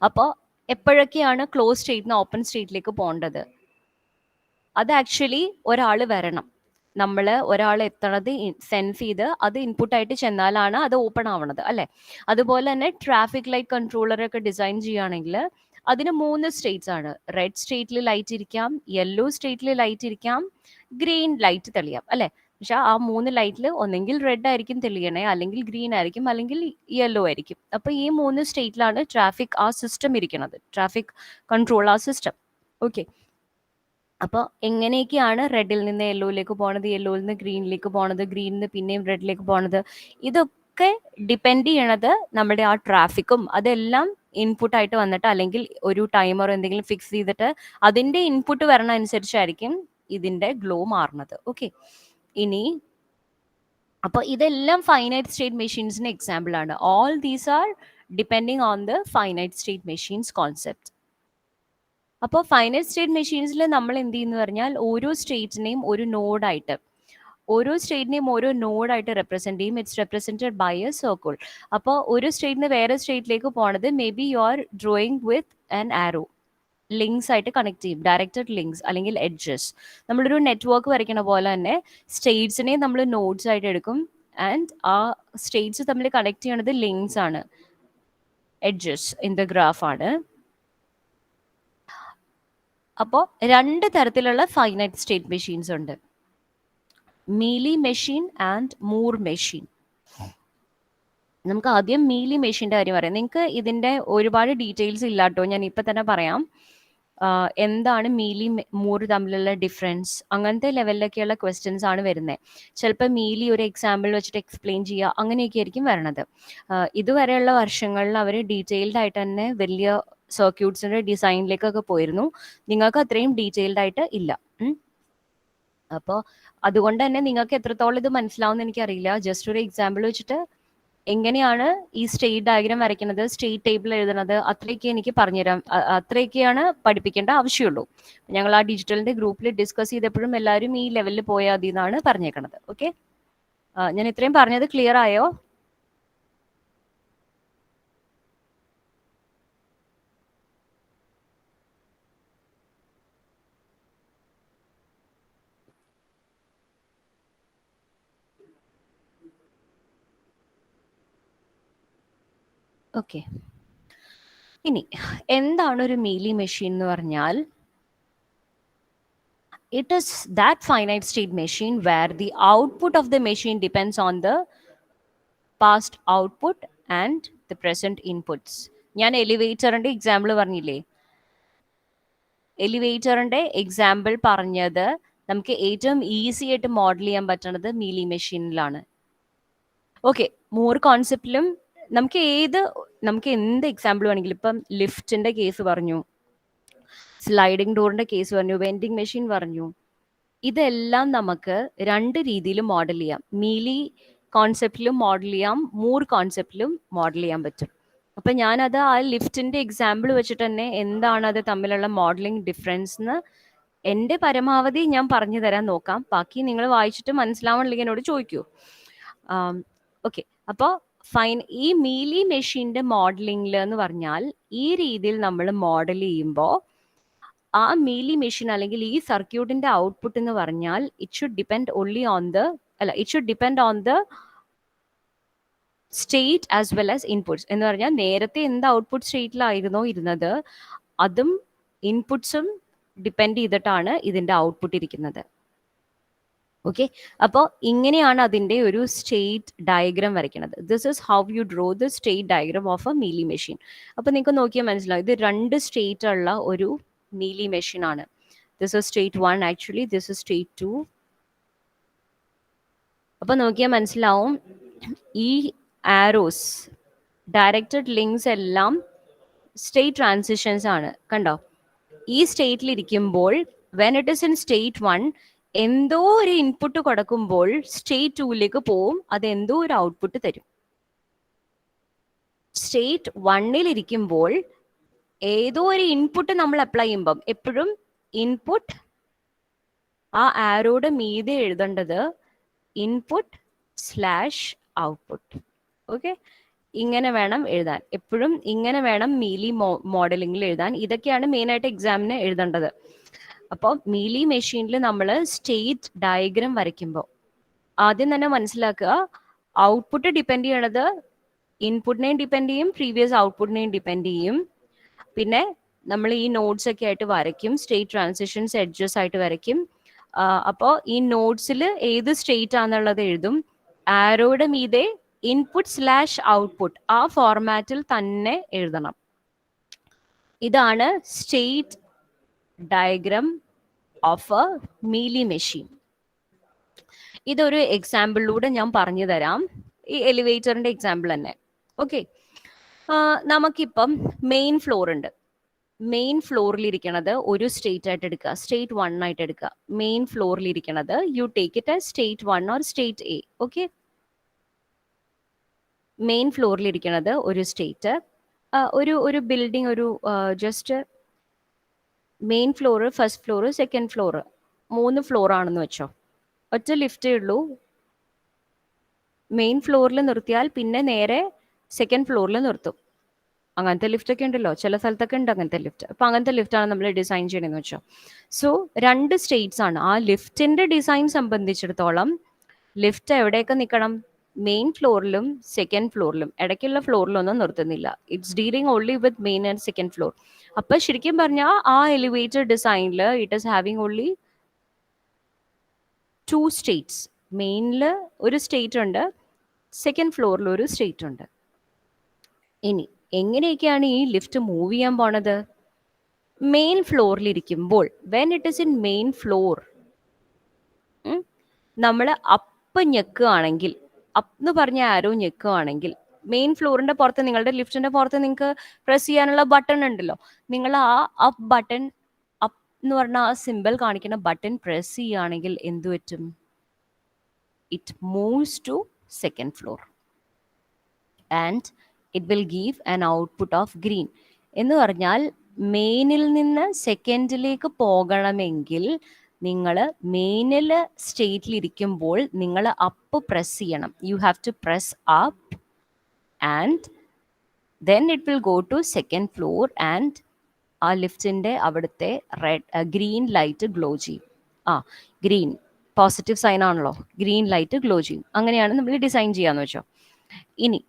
അപ്പോൾ എപ്പോഴൊക്കെയാണ് ക്ലോസ് സ്റ്റേറ്റിന് ഓപ്പൺ സ്റ്റേറ്റിലേക്ക് പോകേണ്ടത്? അത് ആക്ച്വലി ഒരാൾ വരണം, ഒരാൾ എത്തണത് സെൻസ് ചെയ്ത് അത് ഇൻപുട്ടായിട്ട് ചെന്നാലാണ് അത് ഓപ്പൺ ആവണത്, അല്ലെ? അതുപോലെ തന്നെ ട്രാഫിക് ലൈറ്റ് കൺട്രോളറൊക്കെ ഡിസൈൻ ചെയ്യുകയാണെങ്കിൽ അതിന് 3 സ്റ്റേറ്റ്സ് ആണ്. റെഡ് സ്റ്റേറ്റിൽ ലൈറ്റ് ഇരിക്കാം, യെല്ലോ സ്റ്റേറ്റിൽ ലൈറ്റ് ഇരിക്കാം, ഗ്രീൻ ലൈറ്റ് തെളിയാം, അല്ലെ? പക്ഷെ ആ 3 ലൈറ്റിൽ ഒന്നെങ്കിൽ റെഡ് ആയിരിക്കും തെളിയണേ, അല്ലെങ്കിൽ ഗ്രീൻ ആയിരിക്കും, അല്ലെങ്കിൽ യെല്ലോ ആയിരിക്കും. അപ്പൊ ഈ 3 സ്റ്റേറ്റിലാണ് ട്രാഫിക് ആ സിസ്റ്റം ഇരിക്കുന്നത്, ട്രാഫിക് കൺട്രോൾ ആ സിസ്റ്റം. ഓക്കെ, അപ്പോൾ എങ്ങനെയൊക്കെയാണ് റെഡിൽ നിന്ന് യെല്ലോയിലേക്ക് പോണത്, യെല്ലോയിൽ നിന്ന് ഗ്രീനിലേക്ക് പോണത്, ഗ്രീനിൽ നിന്ന് പിന്നെയും റെഡിലേക്ക് പോണത്? ഇതൊക്കെ ഡിപ്പെൻഡ് ചെയ്യണത് നമ്മുടെ ആ ട്രാഫിക്കും അതെല്ലാം ഇൻപുട്ടായിട്ട് വന്നിട്ട്, അല്ലെങ്കിൽ ഒരു ടൈമർ എന്തെങ്കിലും ഫിക്സ് ചെയ്തിട്ട് അതിന്റെ ഇൻപുട്ട് വരണ അനുസരിച്ചായിരിക്കും ഇതിന്റെ ഗ്ലോ മാറുന്നത്. ഓക്കെ, ഇനി അപ്പോൾ ഇതെല്ലാം ഫൈനൈറ്റ് സ്റ്റേറ്റ് മെഷീൻസിന് എക്സാമ്പിൾ ആണ്. All these are depending on the finite state machines concept. അപ്പോൾ ഫൈനൈറ്റ് സ്റ്റേറ്റ് മെഷീൻസിൽ നമ്മൾ എന്ത് ചെയ്യുന്നു പറഞ്ഞാൽ ഓരോ സ്റ്റേറ്റിനെയും ഒരു നോഡായിട്ട് റെപ്രസെന്റ് ചെയ്യും. It's represented by a circle. അപ്പോൾ ഒരു സ്റ്റേറ്റിന് വേറെ സ്റ്റേറ്റിലേക്ക് പോണത് may be you are drawing with an arrow, links ആയിട്ട് കണക്ട് ചെയ്യും, ഡയറക്റ്റഡ് ലിങ്ക്സ് അല്ലെങ്കിൽ എഡ്ജസ്. നമ്മളൊരു നെറ്റ്വർക്ക് വരയ്ക്കണ പോലെ തന്നെ സ്റ്റേറ്റ്സിനെ നമ്മൾ നോഡ്സ് ആയിട്ട് എടുക്കും. ആൻഡ് ആ സ്റ്റേറ്റ്സ് തമ്മിൽ കണക്ട് ചെയ്യണത് ലിങ്ക്സ് ആണ്, എഡ്ജസ് ഇൻ ദ ഗ്രാഫ് ആണ്. അപ്പോൾ 2 തരത്തിലുള്ള ഫൈനൈറ്റ് സ്റ്റേറ്റ് മെഷീൻസ് ഉണ്ട്, Mealy machine and Moore machine. നമുക്ക് ആദ്യം മീലി മെഷീൻ്റെ കാര്യം പറയാം. നിങ്ങൾക്ക് ഇതിൻ്റെ ഒരുപാട് ഡീറ്റെയിൽസ് ഇല്ലാട്ടോ, ഞാൻ ഇപ്പം തന്നെ പറയാം. എന്താണ് മീലി മൂർ തമ്മിലുള്ള ഡിഫറൻസ്, അങ്ങനത്തെ ലെവലിലൊക്കെയുള്ള ക്വസ്റ്റ്യൻസ് ആണ് വരുന്നത്. ചിലപ്പോൾ മീലി ഒരു എക്സാമ്പിൾ വെച്ചിട്ട് എക്സ്പ്ലെയിൻ ചെയ്യുക, അങ്ങനെയൊക്കെ ആയിരിക്കും വരണത്. ഇതുവരെയുള്ള വർഷങ്ങളിൽ അവർ ഡീറ്റെയിൽഡ് ആയിട്ട് തന്നെ വലിയ സർക്യൂട്ട്സിന്റെ ഡിസൈനിലേക്കൊക്കെ പോയിരുന്നു. നിങ്ങൾക്ക് അത്രയും ഡീറ്റെയിൽഡ് ആയിട്ട് ഇല്ല. അപ്പോൾ അതുകൊണ്ട് തന്നെ നിങ്ങൾക്ക് എത്രത്തോളം ഇത് മനസ്സിലാവുമെന്ന് എനിക്കറിയില്ല. ജസ്റ്റ് ഒരു എക്സാമ്പിൾ വെച്ചിട്ട് എങ്ങനെയാണ് ഈ സ്റ്റേറ്റ് ഡയഗ്രാം വരയ്ക്കുന്നത്, സ്റ്റേറ്റ് ടേബിൾ എഴുതുന്നത്, അത്രയൊക്കെ എനിക്ക് പറഞ്ഞുതരാം. അത്രയൊക്കെയാണ് പഠിപ്പിക്കേണ്ട ആവശ്യമുള്ളൂ. ഞങ്ങൾ ആ ഡിജിറ്റലിന്റെ ഗ്രൂപ്പിൽ ഡിസ്കസ് ചെയ്തപ്പോഴും എല്ലാവരും ഈ ലെവലിൽ പോയാൽ മതി എന്നാണ് പറഞ്ഞേക്കണത്. ഓക്കെ, ഞാൻ ഇത്രയും പറഞ്ഞത് ക്ലിയർ ആയോ? ഓക്കെ, ഇനി എന്താണ് ഒരു മീലി മെഷീൻ എന്ന് പറഞ്ഞാൽ, it is that finite state machine where the output of the machine depends on the past output and the present inputs. ഞാൻ എലിവേറ്ററിന്റെ എക്സാമ്പിൾ പറഞ്ഞില്ലേ, എലിവേറ്ററിന്റെ എക്സാമ്പിൾ പറഞ്ഞത് നമുക്ക് ഏറ്റവും ഈസി ആയിട്ട് മോഡൽ ചെയ്യാൻ പറ്റുന്നത് മീലി മെഷീനിലാണ്. ഓക്കെ, മൂർ കോൺസെപ്റ്റിലും നമുക്ക് എന്ത് എക്സാമ്പിൾ വേണമെങ്കിലും, ഇപ്പം ലിഫ്റ്റിന്റെ കേസ് പറഞ്ഞു, സ്ലൈഡിംഗ് ഡോറിന്റെ കേസ് പറഞ്ഞു, വെൻഡിങ് മെഷീൻ പറഞ്ഞു, ഇതെല്ലാം നമുക്ക് രണ്ട് രീതിയിൽ മോഡൽ ചെയ്യാം. മീലി കോൺസെപ്റ്റിലും മോഡൽ ചെയ്യാം, മൂർ കോൺസെപ്റ്റിലും മോഡൽ ചെയ്യാൻ പറ്റും. അപ്പൊ ഞാനത് ആ ലിഫ്റ്റിന്റെ എക്സാമ്പിൾ വെച്ചിട്ട് തന്നെ എന്താണ് അത് തമ്മിലുള്ള മോഡലിംഗ് ഡിഫറൻസ് എന്ന് എൻ്റെ പരമാവധി ഞാൻ പറഞ്ഞു തരാൻ നോക്കാം. ബാക്കി നിങ്ങൾ വായിച്ചിട്ട് മനസ്സിലാവണില്ലെങ്കിൽ എന്നോട് ചോദിക്കൂ. ഓക്കെ, അപ്പോൾ ഈ മീലി മെഷീന്റെ മോഡലിംഗിൽ എന്ന് പറഞ്ഞാൽ, ഈ രീതിയിൽ നമ്മൾ മോഡൽ ചെയ്യുമ്പോൾ ആ മീലി മെഷീൻ അല്ലെങ്കിൽ ഈ സർക്യൂട്ടിന്റെ ഔട്ട്പുട്ട് എന്ന് പറഞ്ഞാൽ it should depend on the state as well as inputs. എന്ന് പറഞ്ഞാൽ നേരത്തെ എന്ത് ഔട്ട്പുട്ട് സ്റ്റേറ്റിലായിരുന്നോ ഇരുന്നത്, അതും ഇൻപുട്സും ഡിപ്പെൻഡ് ചെയ്തിട്ടാണ് ഇതിന്റെ ഔട്ട്പുട്ട് ഇരിക്കുന്നത്. ഓക്കെ, അപ്പോൾ ഇങ്ങനെയാണ് അതിന്റെ ഒരു സ്റ്റേറ്റ് ഡയഗ്രാം വരയ്ക്കുന്നത്. This is how you draw the state diagram of a mealy machine. അപ്പോൾ നിങ്ങൾക്ക് നോക്കിയാൽ മനസ്സിലാവും, ഇത് രണ്ട് സ്റ്റേറ്റ് ഉള്ള ഒരു മീലി മെഷീൻ ആണ്. This is state 1, actually this is state 2. അപ്പൊ നോക്കിയാൽ മനസ്സിലാവും, ഈ ആരോസ് ഡയറക്റ്റഡ് ലിങ്ക്സ് എല്ലാം സ്റ്റേറ്റ് ട്രാൻസിഷൻസ് ആണ്. കണ്ടോ, ഈ സ്റ്റേറ്റിൽ ഇരിക്കുമ്പോൾ when it is in state 1 എന്തോ ഒരു ഇൻപുട്ട് കൊടുക്കുമ്പോൾ സ്റ്റേറ്റ് 2ലേക്ക് പോവും, അത് എന്തോ ഒരു ഔട്ട്പുട്ട് തരും. സ്റ്റേറ്റ് 1ൽ ഇരിക്കുമ്പോൾ ഏതോ ഒരു ഇൻപുട്ട് നമ്മൾ അപ്ലൈ ചെയ്യുമ്പം എപ്പോഴും ഇൻപുട്ട് ആ ആരോയുടെ മീതെ എഴുതേണ്ടത് ഇൻപുട്ട് സ്ലാഷ് ഔട്ട്പുട്ട്. ഓക്കെ, ഇങ്ങനെ വേണം എഴുതാൻ, എപ്പോഴും ഇങ്ങനെ വേണം മീലി മോഡലിംഗിൽ എഴുതാൻ. ഇതൊക്കെയാണ് മെയിൻ ആയിട്ട് എക്സാമിന് എഴുതേണ്ടത്. അപ്പോൾ മീലി മെഷീനിൽ നമ്മൾ സ്റ്റേറ്റ് ഡയഗ്രാം വരയ്ക്കുമ്പോൾ ആദ്യം തന്നെ മനസ്സിലാക്കുക, ഔട്ട്പുട്ട് ഡിപ്പെൻഡ് ചെയ്യണത് ഇൻപുട്ടിനെയും ഡിപ്പെൻഡ് ചെയ്യും, പ്രീവിയസ് ഔട്ട്പുട്ടിനെയും ഡിപ്പെൻഡ് ചെയ്യും. പിന്നെ നമ്മൾ ഈ നോട്ട്സ് ഒക്കെ ആയിട്ട് വരയ്ക്കും, സ്റ്റേറ്റ് ട്രാൻസിഷൻസ് എഡ്ജസ് ആയിട്ട് വരയ്ക്കും. അപ്പോൾ ഈ നോട്ട്സിൽ ഏത് സ്റ്റേറ്റ് ആണെന്നുള്ളത് എഴുതും. ആരോയുടെ മീതെ ഇൻപുട്ട് സ്ലാഷ് ഔട്ട്പുട്ട് ആ ഫോർമാറ്റിൽ തന്നെ എഴുതണം. ഇതാണ് state diagram of a mealy machine. ഇതൊരു എക്സാമ്പിളിലൂടെ ഞാൻ പറഞ്ഞു തരാം, ഈ എലിവേറ്ററിന്റെ എക്സാമ്പിൾ തന്നെ. ഓക്കെ, നമുക്കിപ്പം മെയിൻ ഫ്ലോർ ഉണ്ട്. മെയിൻ ഫ്ലോറിൽ ഇരിക്കണത് ഒരു സ്റ്റേറ്റ് ആയിട്ട് എടുക്കുക, സ്റ്റേറ്റ് 1 ആയിട്ട് എടുക്കുക. മെയിൻ ഫ്ലോറിൽ ഇരിക്കണത് you take it as state 1 or state A. Okay, main ഫ്ലോറിൽ ഇരിക്കണത് ഒരു സ്റ്റേറ്റ്, ഒരു ബിൽഡിംഗ്, ഒരു just main floor, first floor, second floor, 3 floor ആണെന്ന് വെച്ചോ. ഒറ്റ ലിഫ്റ്റേ ഉള്ളൂ. മെയിൻ ഫ്ലോറിൽ നിർത്തിയാൽ പിന്നെ നേരെ സെക്കൻഡ് ഫ്ലോറിൽ നിർത്തും. അങ്ങനത്തെ ലിഫ്റ്റ് ഒക്കെ ഉണ്ടല്ലോ, ചില സ്ഥലത്തൊക്കെ ഉണ്ട് അങ്ങനത്തെ ലിഫ്റ്റ്. അപ്പൊ അങ്ങനത്തെ ലിഫ്റ്റാണ് നമ്മൾ ഡിസൈൻ ചെയ്യണമെന്ന് വെച്ചോ. സോ 2 സ്റ്റേറ്റ്സ് ആണ്. ആ ലിഫ്റ്റിന്റെ ഡിസൈൻ സംബന്ധിച്ചിടത്തോളം ലിഫ്റ്റ് എവിടെയൊക്കെ നിൽക്കണം, മെയിൻ ഫ്ലോറിലും സെക്കൻഡ് ഫ്ലോറിലും. ഇടയ്ക്കുള്ള ഫ്ലോറിലൊന്നും നിർത്തുന്നില്ല. It's dealing only with main and second floor. അപ്പൊ ശരിക്കും പറഞ്ഞാൽ ആ എലിവേറ്റർ ഡിസൈനിൽ it is having only 2 states. മെയിനിൽ ഒരു സ്റ്റേറ്റ് ഉണ്ട്, സെക്കൻഡ് ഫ്ലോറിൽ ഒരു സ്റ്റേറ്റ് ഉണ്ട്. ഇനി എങ്ങനെയൊക്കെയാണ് ഈ ലിഫ്റ്റ് മൂവ് ചെയ്യാൻ പോണത്? മെയിൻ ഫ്ലോറിലിരിക്കുമ്പോൾ, when it is in main floor, നമ്മൾ അപ്പ് ഞെക്കുകയാണെങ്കിൽ, അപ്പ് എന്ന് പറഞ്ഞ ആരോ ഞെക്കുകയാണെങ്കിൽ, മെയിൻ ഫ്ലോറിന്റെ പുറത്ത്, നിങ്ങളുടെ ലിഫ്റ്റിന്റെ പുറത്ത് നിങ്ങൾക്ക് പ്രസ് ചെയ്യാനുള്ള ബട്ടൺ ഉണ്ടല്ലോ, നിങ്ങൾ ആ അപ്പ് ബട്ടൺ, അപ്പ് എന്ന് പറഞ്ഞ ആ സിമ്പിൾ കാണിക്കുന്ന ബട്ടൺ പ്രസ് ചെയ്യുകയാണെങ്കിൽ എന്തു പറ്റും? It moves to second floor and it will give an output of green. എന്ന് പറഞ്ഞാൽ മെയിനിൽ നിന്ന് സെക്കൻഡിലേക്ക് പോകണമെങ്കിൽ നിങ്ങൾ മെയിനിൽ സ്റ്റേറ്റിലിരിക്കുമ്പോൾ നിങ്ങൾ അപ്പ് പ്രസ് ചെയ്യണം. You have to press up and then it will go to second floor and ആ ലിഫ്റ്റിൻ്റെ അവിടുത്തെ ഗ്രീൻ ലൈറ്റ് ഗ്ലോ ചെയ്യും. ഗ്രീൻ പോസിറ്റീവ് സൈൻ ആണല്ലോ, ഗ്രീൻ ലൈറ്റ് ഗ്ലോ ചെയ്യും. അങ്ങനെയാണ് നമ്മൾ ഡിസൈൻ ചെയ്യാന്ന് വെച്ചോ. ഇനി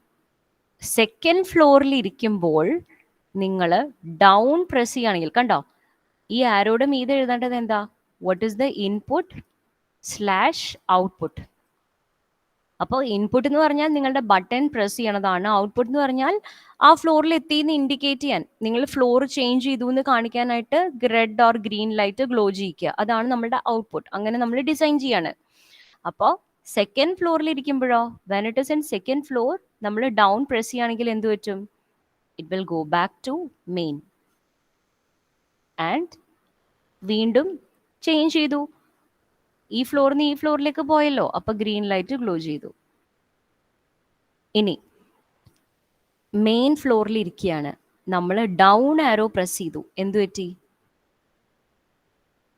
സെക്കൻഡ് ഫ്ലോറിൽ ഇരിക്കുമ്പോൾ നിങ്ങൾ ഡൗൺ പ്രസ് ചെയ്യുകയാണെങ്കിൽ, കണ്ടോ ഈ ആരോയുടെ മീതെ എഴുതേണ്ടത് എന്താ? What is the input slash output. അപ്പോൾ ഇൻപുട്ട് എന്ന് പറഞ്ഞാൽ നിങ്ങളുടെ ബട്ടൺ പ്രസ് ചെയ്യണതാണ്. ഔട്ട്പുട്ട് എന്ന് പറഞ്ഞാൽ ആ ഫ്ലോറിൽ എത്തിയെന്ന് ഇൻഡിക്കേറ്റ് ചെയ്യാൻ, നിങ്ങൾ ഫ്ലോർ ചേഞ്ച് ചെയ്തു എന്ന് കാണിക്കാനായിട്ട് red or green light glow ചെയ്യിക്കുക. അതാണ് നമ്മുടെ ഔട്ട്പുട്ട്. അങ്ങനെ നമ്മൾ ഡിസൈൻ ചെയ്യാണ്. അപ്പോൾ സെക്കൻഡ് ഫ്ലോറിൽ ഇരിക്കുമ്പോഴോ, when it is in second floor, നമ്മൾ ഡൗൺ പ്രസ് ചെയ്യുകയാണെങ്കിൽ എന്ത് പറ്റും? It will go back to main and വീണ്ടും ചേഞ്ച് ചെയ്തു. ഈ ഫ്ലോറിൽ നിന്ന് ഈ ഫ്ലോറിലേക്ക് പോയല്ലോ, അപ്പൊ ഗ്രീൻ ലൈറ്റ് ഗ്ലോ ചെയ്തു. ഇനി മെയിൻ ഫ്ലോറിൽ ഇരിക്കുകയാണ്, നമ്മൾ ഡൗൺ ആരോ പ്രസ് ചെയ്തു, എന്തു പറ്റി?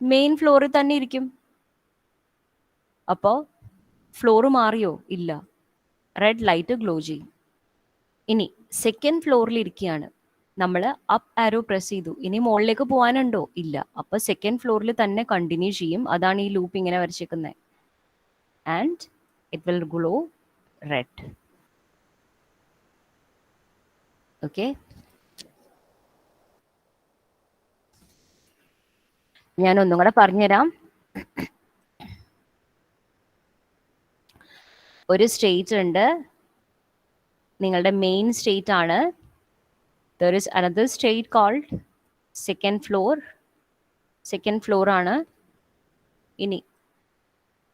മെയിൻ ഫ്ലോറിൽ തന്നെ ഇരിക്കും. അപ്പോൾ ഫ്ലോർ മാറിയോ? ഇല്ല, റെഡ് ലൈറ്റ് ഗ്ലോ ചെയ്യും. ഇനി സെക്കൻഡ് ഫ്ലോറിൽ ഇരിക്കുകയാണ്, നമ്മൾ അപ്പ് ആരോ പ്രസ് ചെയ്തു, ഇനി മുകളിലേക്ക് പോകാനുണ്ടോ? ഇല്ല, അപ്പൊ സെക്കൻഡ് ഫ്ലോറിൽ തന്നെ കണ്ടിന്യൂ ചെയ്യും. അതാണ് ഈ ലൂപ്പ് ഇങ്ങനെ വരച്ചേക്കുന്നത്. And it will glow red. Okay, ഞാൻ ഒന്നും കൂടെ പറഞ്ഞുതരാം. ഒരു സ്റ്റേറ്റ് ഉണ്ട്, നിങ്ങളുടെ മെയിൻ സ്റ്റേറ്റ് ആണ്. There is another state called second floor. Second floor ആണ്. ഇനി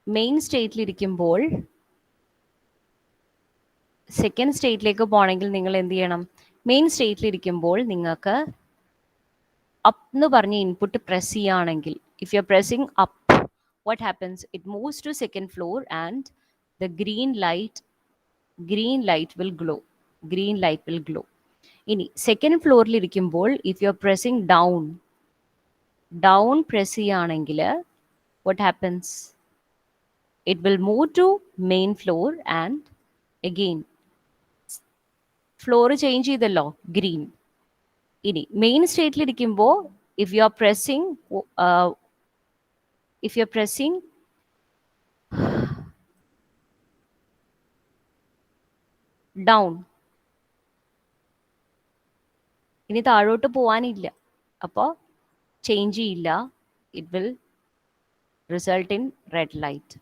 മെയിൻ സ്റ്റേറ്റിലിരിക്കുമ്പോൾ, സെക്കൻഡ് സ്റ്റേറ്റിലേക്ക് പോകണമെങ്കിൽ നിങ്ങൾ എന്ത് ചെയ്യണം? മെയിൻ സ്റ്റേറ്റിലിരിക്കുമ്പോൾ നിങ്ങൾക്ക് അപ്പ് എന്ന് പറഞ്ഞ ഇൻപുട്ട് പ്രസ് ചെയ്യുകയാണെങ്കിൽ, if you are pressing up, what happens? It moves to second floor and the green light will glow. Green light will glow. ഇനി സെക്കൻഡ് ഫ്ലോറിൽ ഇരിക്കുമ്പോൾ, if you are pressing down press ചെയ്യുകയാണെങ്കിൽ what happens? It will move to main floor and again floor change ചെയ്തല്ലോ, green. ഇനി main സ്റ്റേറ്റിലിരിക്കുമ്പോൾ, if you are pressing down, ഇനി താഴോട്ട് പോകാനില്ല, അപ്പോൾ ചേഞ്ച് ചെയ്യില്ല. It will result in red light.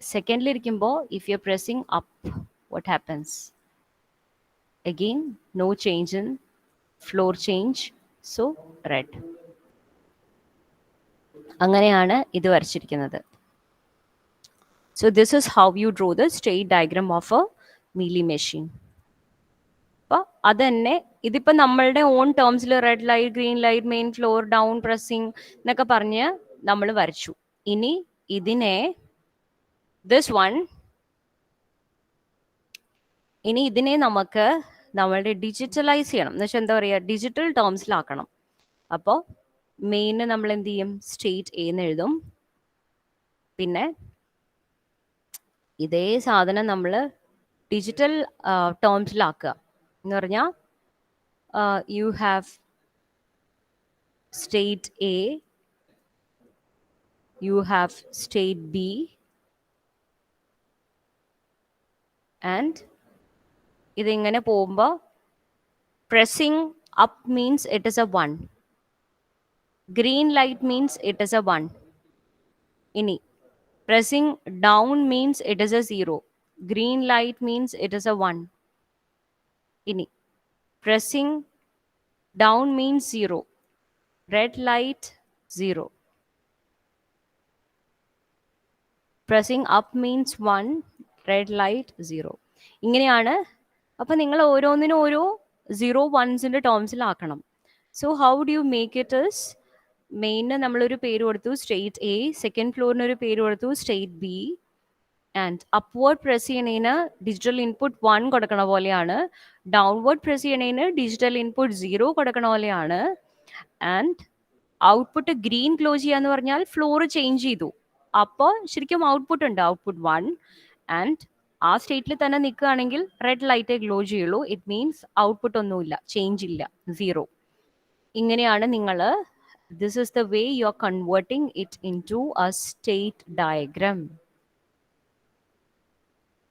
സെക്കൻഡിലിരിക്കുമ്പോൾ, if you are pressing up, what happens? Again, no change in floor change, so red. അങ്ങനെയാണ് ഇത് വരച്ചിരിക്കുന്നത്. So this is how you draw the state diagram of a Mealy machine. അപ്പോൾ അതന്നെ ഇതിപ്പോൾ നമ്മളുടെ on ടേംസിൽ red light, green light, main floor, down pressing എന്നൊക്കെ പറഞ്ഞ് നമ്മൾ വരച്ചു. ഇനി ഇതിനെ നമുക്ക് നമ്മളുടെ ഡിജിറ്റലൈസ് ചെയ്യണം. എന്ന് വെച്ചാൽ എന്താ പറയുക, ഡിജിറ്റൽ ടേംസിലാക്കണം. അപ്പോൾ മെയിന് നമ്മൾ എന്ത് ചെയ്യും? സ്റ്റേറ്റ് എന്ന് എഴുതും. പിന്നെ ഇതേ സാധനം നമ്മൾ ഡിജിറ്റൽ ടേംസിലാക്കുക എന്ന് പറഞ്ഞാൽ, U have state A, U have state B, and ഇതിങ്ങനെ പോകുമ്പോൾ pressing up means it is a 1. Green light means it is a 1. Ini pressing down means it is a 0. Green light means it is a 1. Ini pressing down means 0. red light 0. Pressing up means 1, red light 0. ഇങ്ങനെയാണ്. അപ്പം നിങ്ങൾ ഓരോന്നിനും ഓരോ 0 1സിൻ്റെ ടേംസിലാക്കണം. So how do you make it is, മെയിന് നമ്മളൊരു പേര് കൊടുത്തു സ്റ്റേറ്റ് എ, സെക്കൻഡ് ഫ്ലോറിന് ഒരു പേര് കൊടുത്തു state B, and upward press ചെയ്യണേന് ഡിജിറ്റൽ ഇൻപുട്ട് 1 കൊടുക്കണ പോലെയാണ്, ഡൗൺവേർഡ് പ്രസ് ചെയ്യണേന് ഡിജിറ്റൽ ഇൻപുട്ട് 0 കൊടുക്കണ പോലെയാണ്, ആൻഡ് ഔട്ട്പുട്ട് ഗ്രീൻ ക്ലോ ചെയ്യാന്ന് പറഞ്ഞാൽ ഫ്ലോർ ചേഞ്ച് ചെയ്തു, അപ്പോൾ ശരിക്കും ഔട്ട്പുട്ട് ഉണ്ട്, ഔട്ട്പുട്ട് 1, ആൻഡ് ആ സ്റ്റേറ്റിൽ തന്നെ നിൽക്കുകയാണെങ്കിൽ റെഡ് ലൈറ്റേ ഗ്ലോ ചെയ്യുള്ളൂ. ഇറ്റ് മീൻസ് ഔട്ട്പുട്ട് ഒന്നുമില്ല, ചേഞ്ച് ഇല്ല, 0. ഇങ്ങനെയാണ് നിങ്ങൾ, this is the way you are converting it into a state diagram.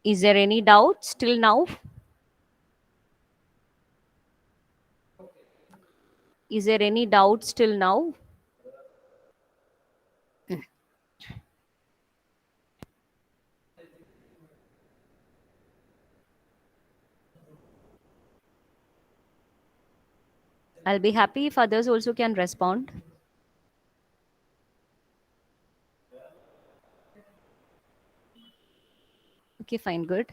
Is there any doubts till now? Is there any doubts till now? I'll be happy if others also can respond. Okay, fine, good.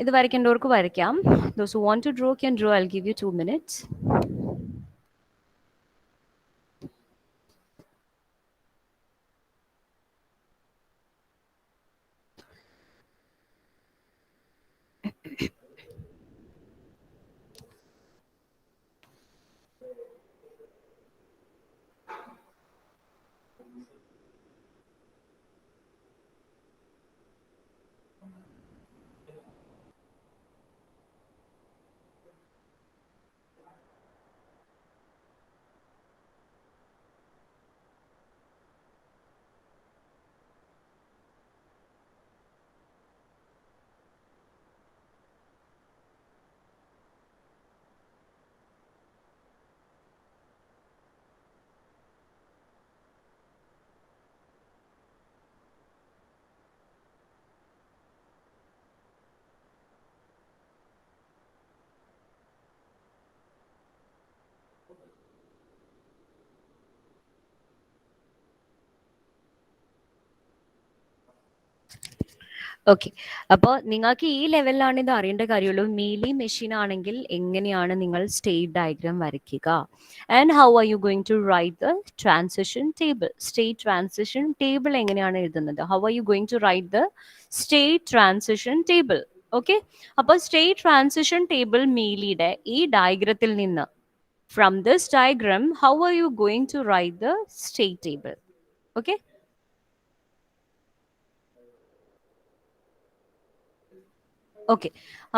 ഇത് വരയ്ക്കേണ്ടവർക്ക് വരയ്ക്കാം. Those who want to draw can draw. I'll give you 2 minutes. Okay, അപ്പോൾ നിങ്ങൾക്ക് ഈ ലെവലിലാണ് ഇത് അറിയേണ്ട കാര്യമുള്ളൂ. Mealy machine ആണെങ്കിൽ എങ്ങനെയാണ് നിങ്ങൾ സ്റ്റേറ്റ് ഡയഗ്രാം വരയ്ക്കുക, and how are you going to write the transition table. State transition table എങ്ങനെയാണ് എഴുതുന്നത്, how are you going to write the state transition table. Okay, അപ്പോൾ സ്റ്റേറ്റ് ട്രാൻസിഷൻ ടേബിൾ മീലിയുടെ ഈ ഡയഗ്രത്തിൽ നിന്ന്, from this diagram, how are you going to write the state table. Okay, okay,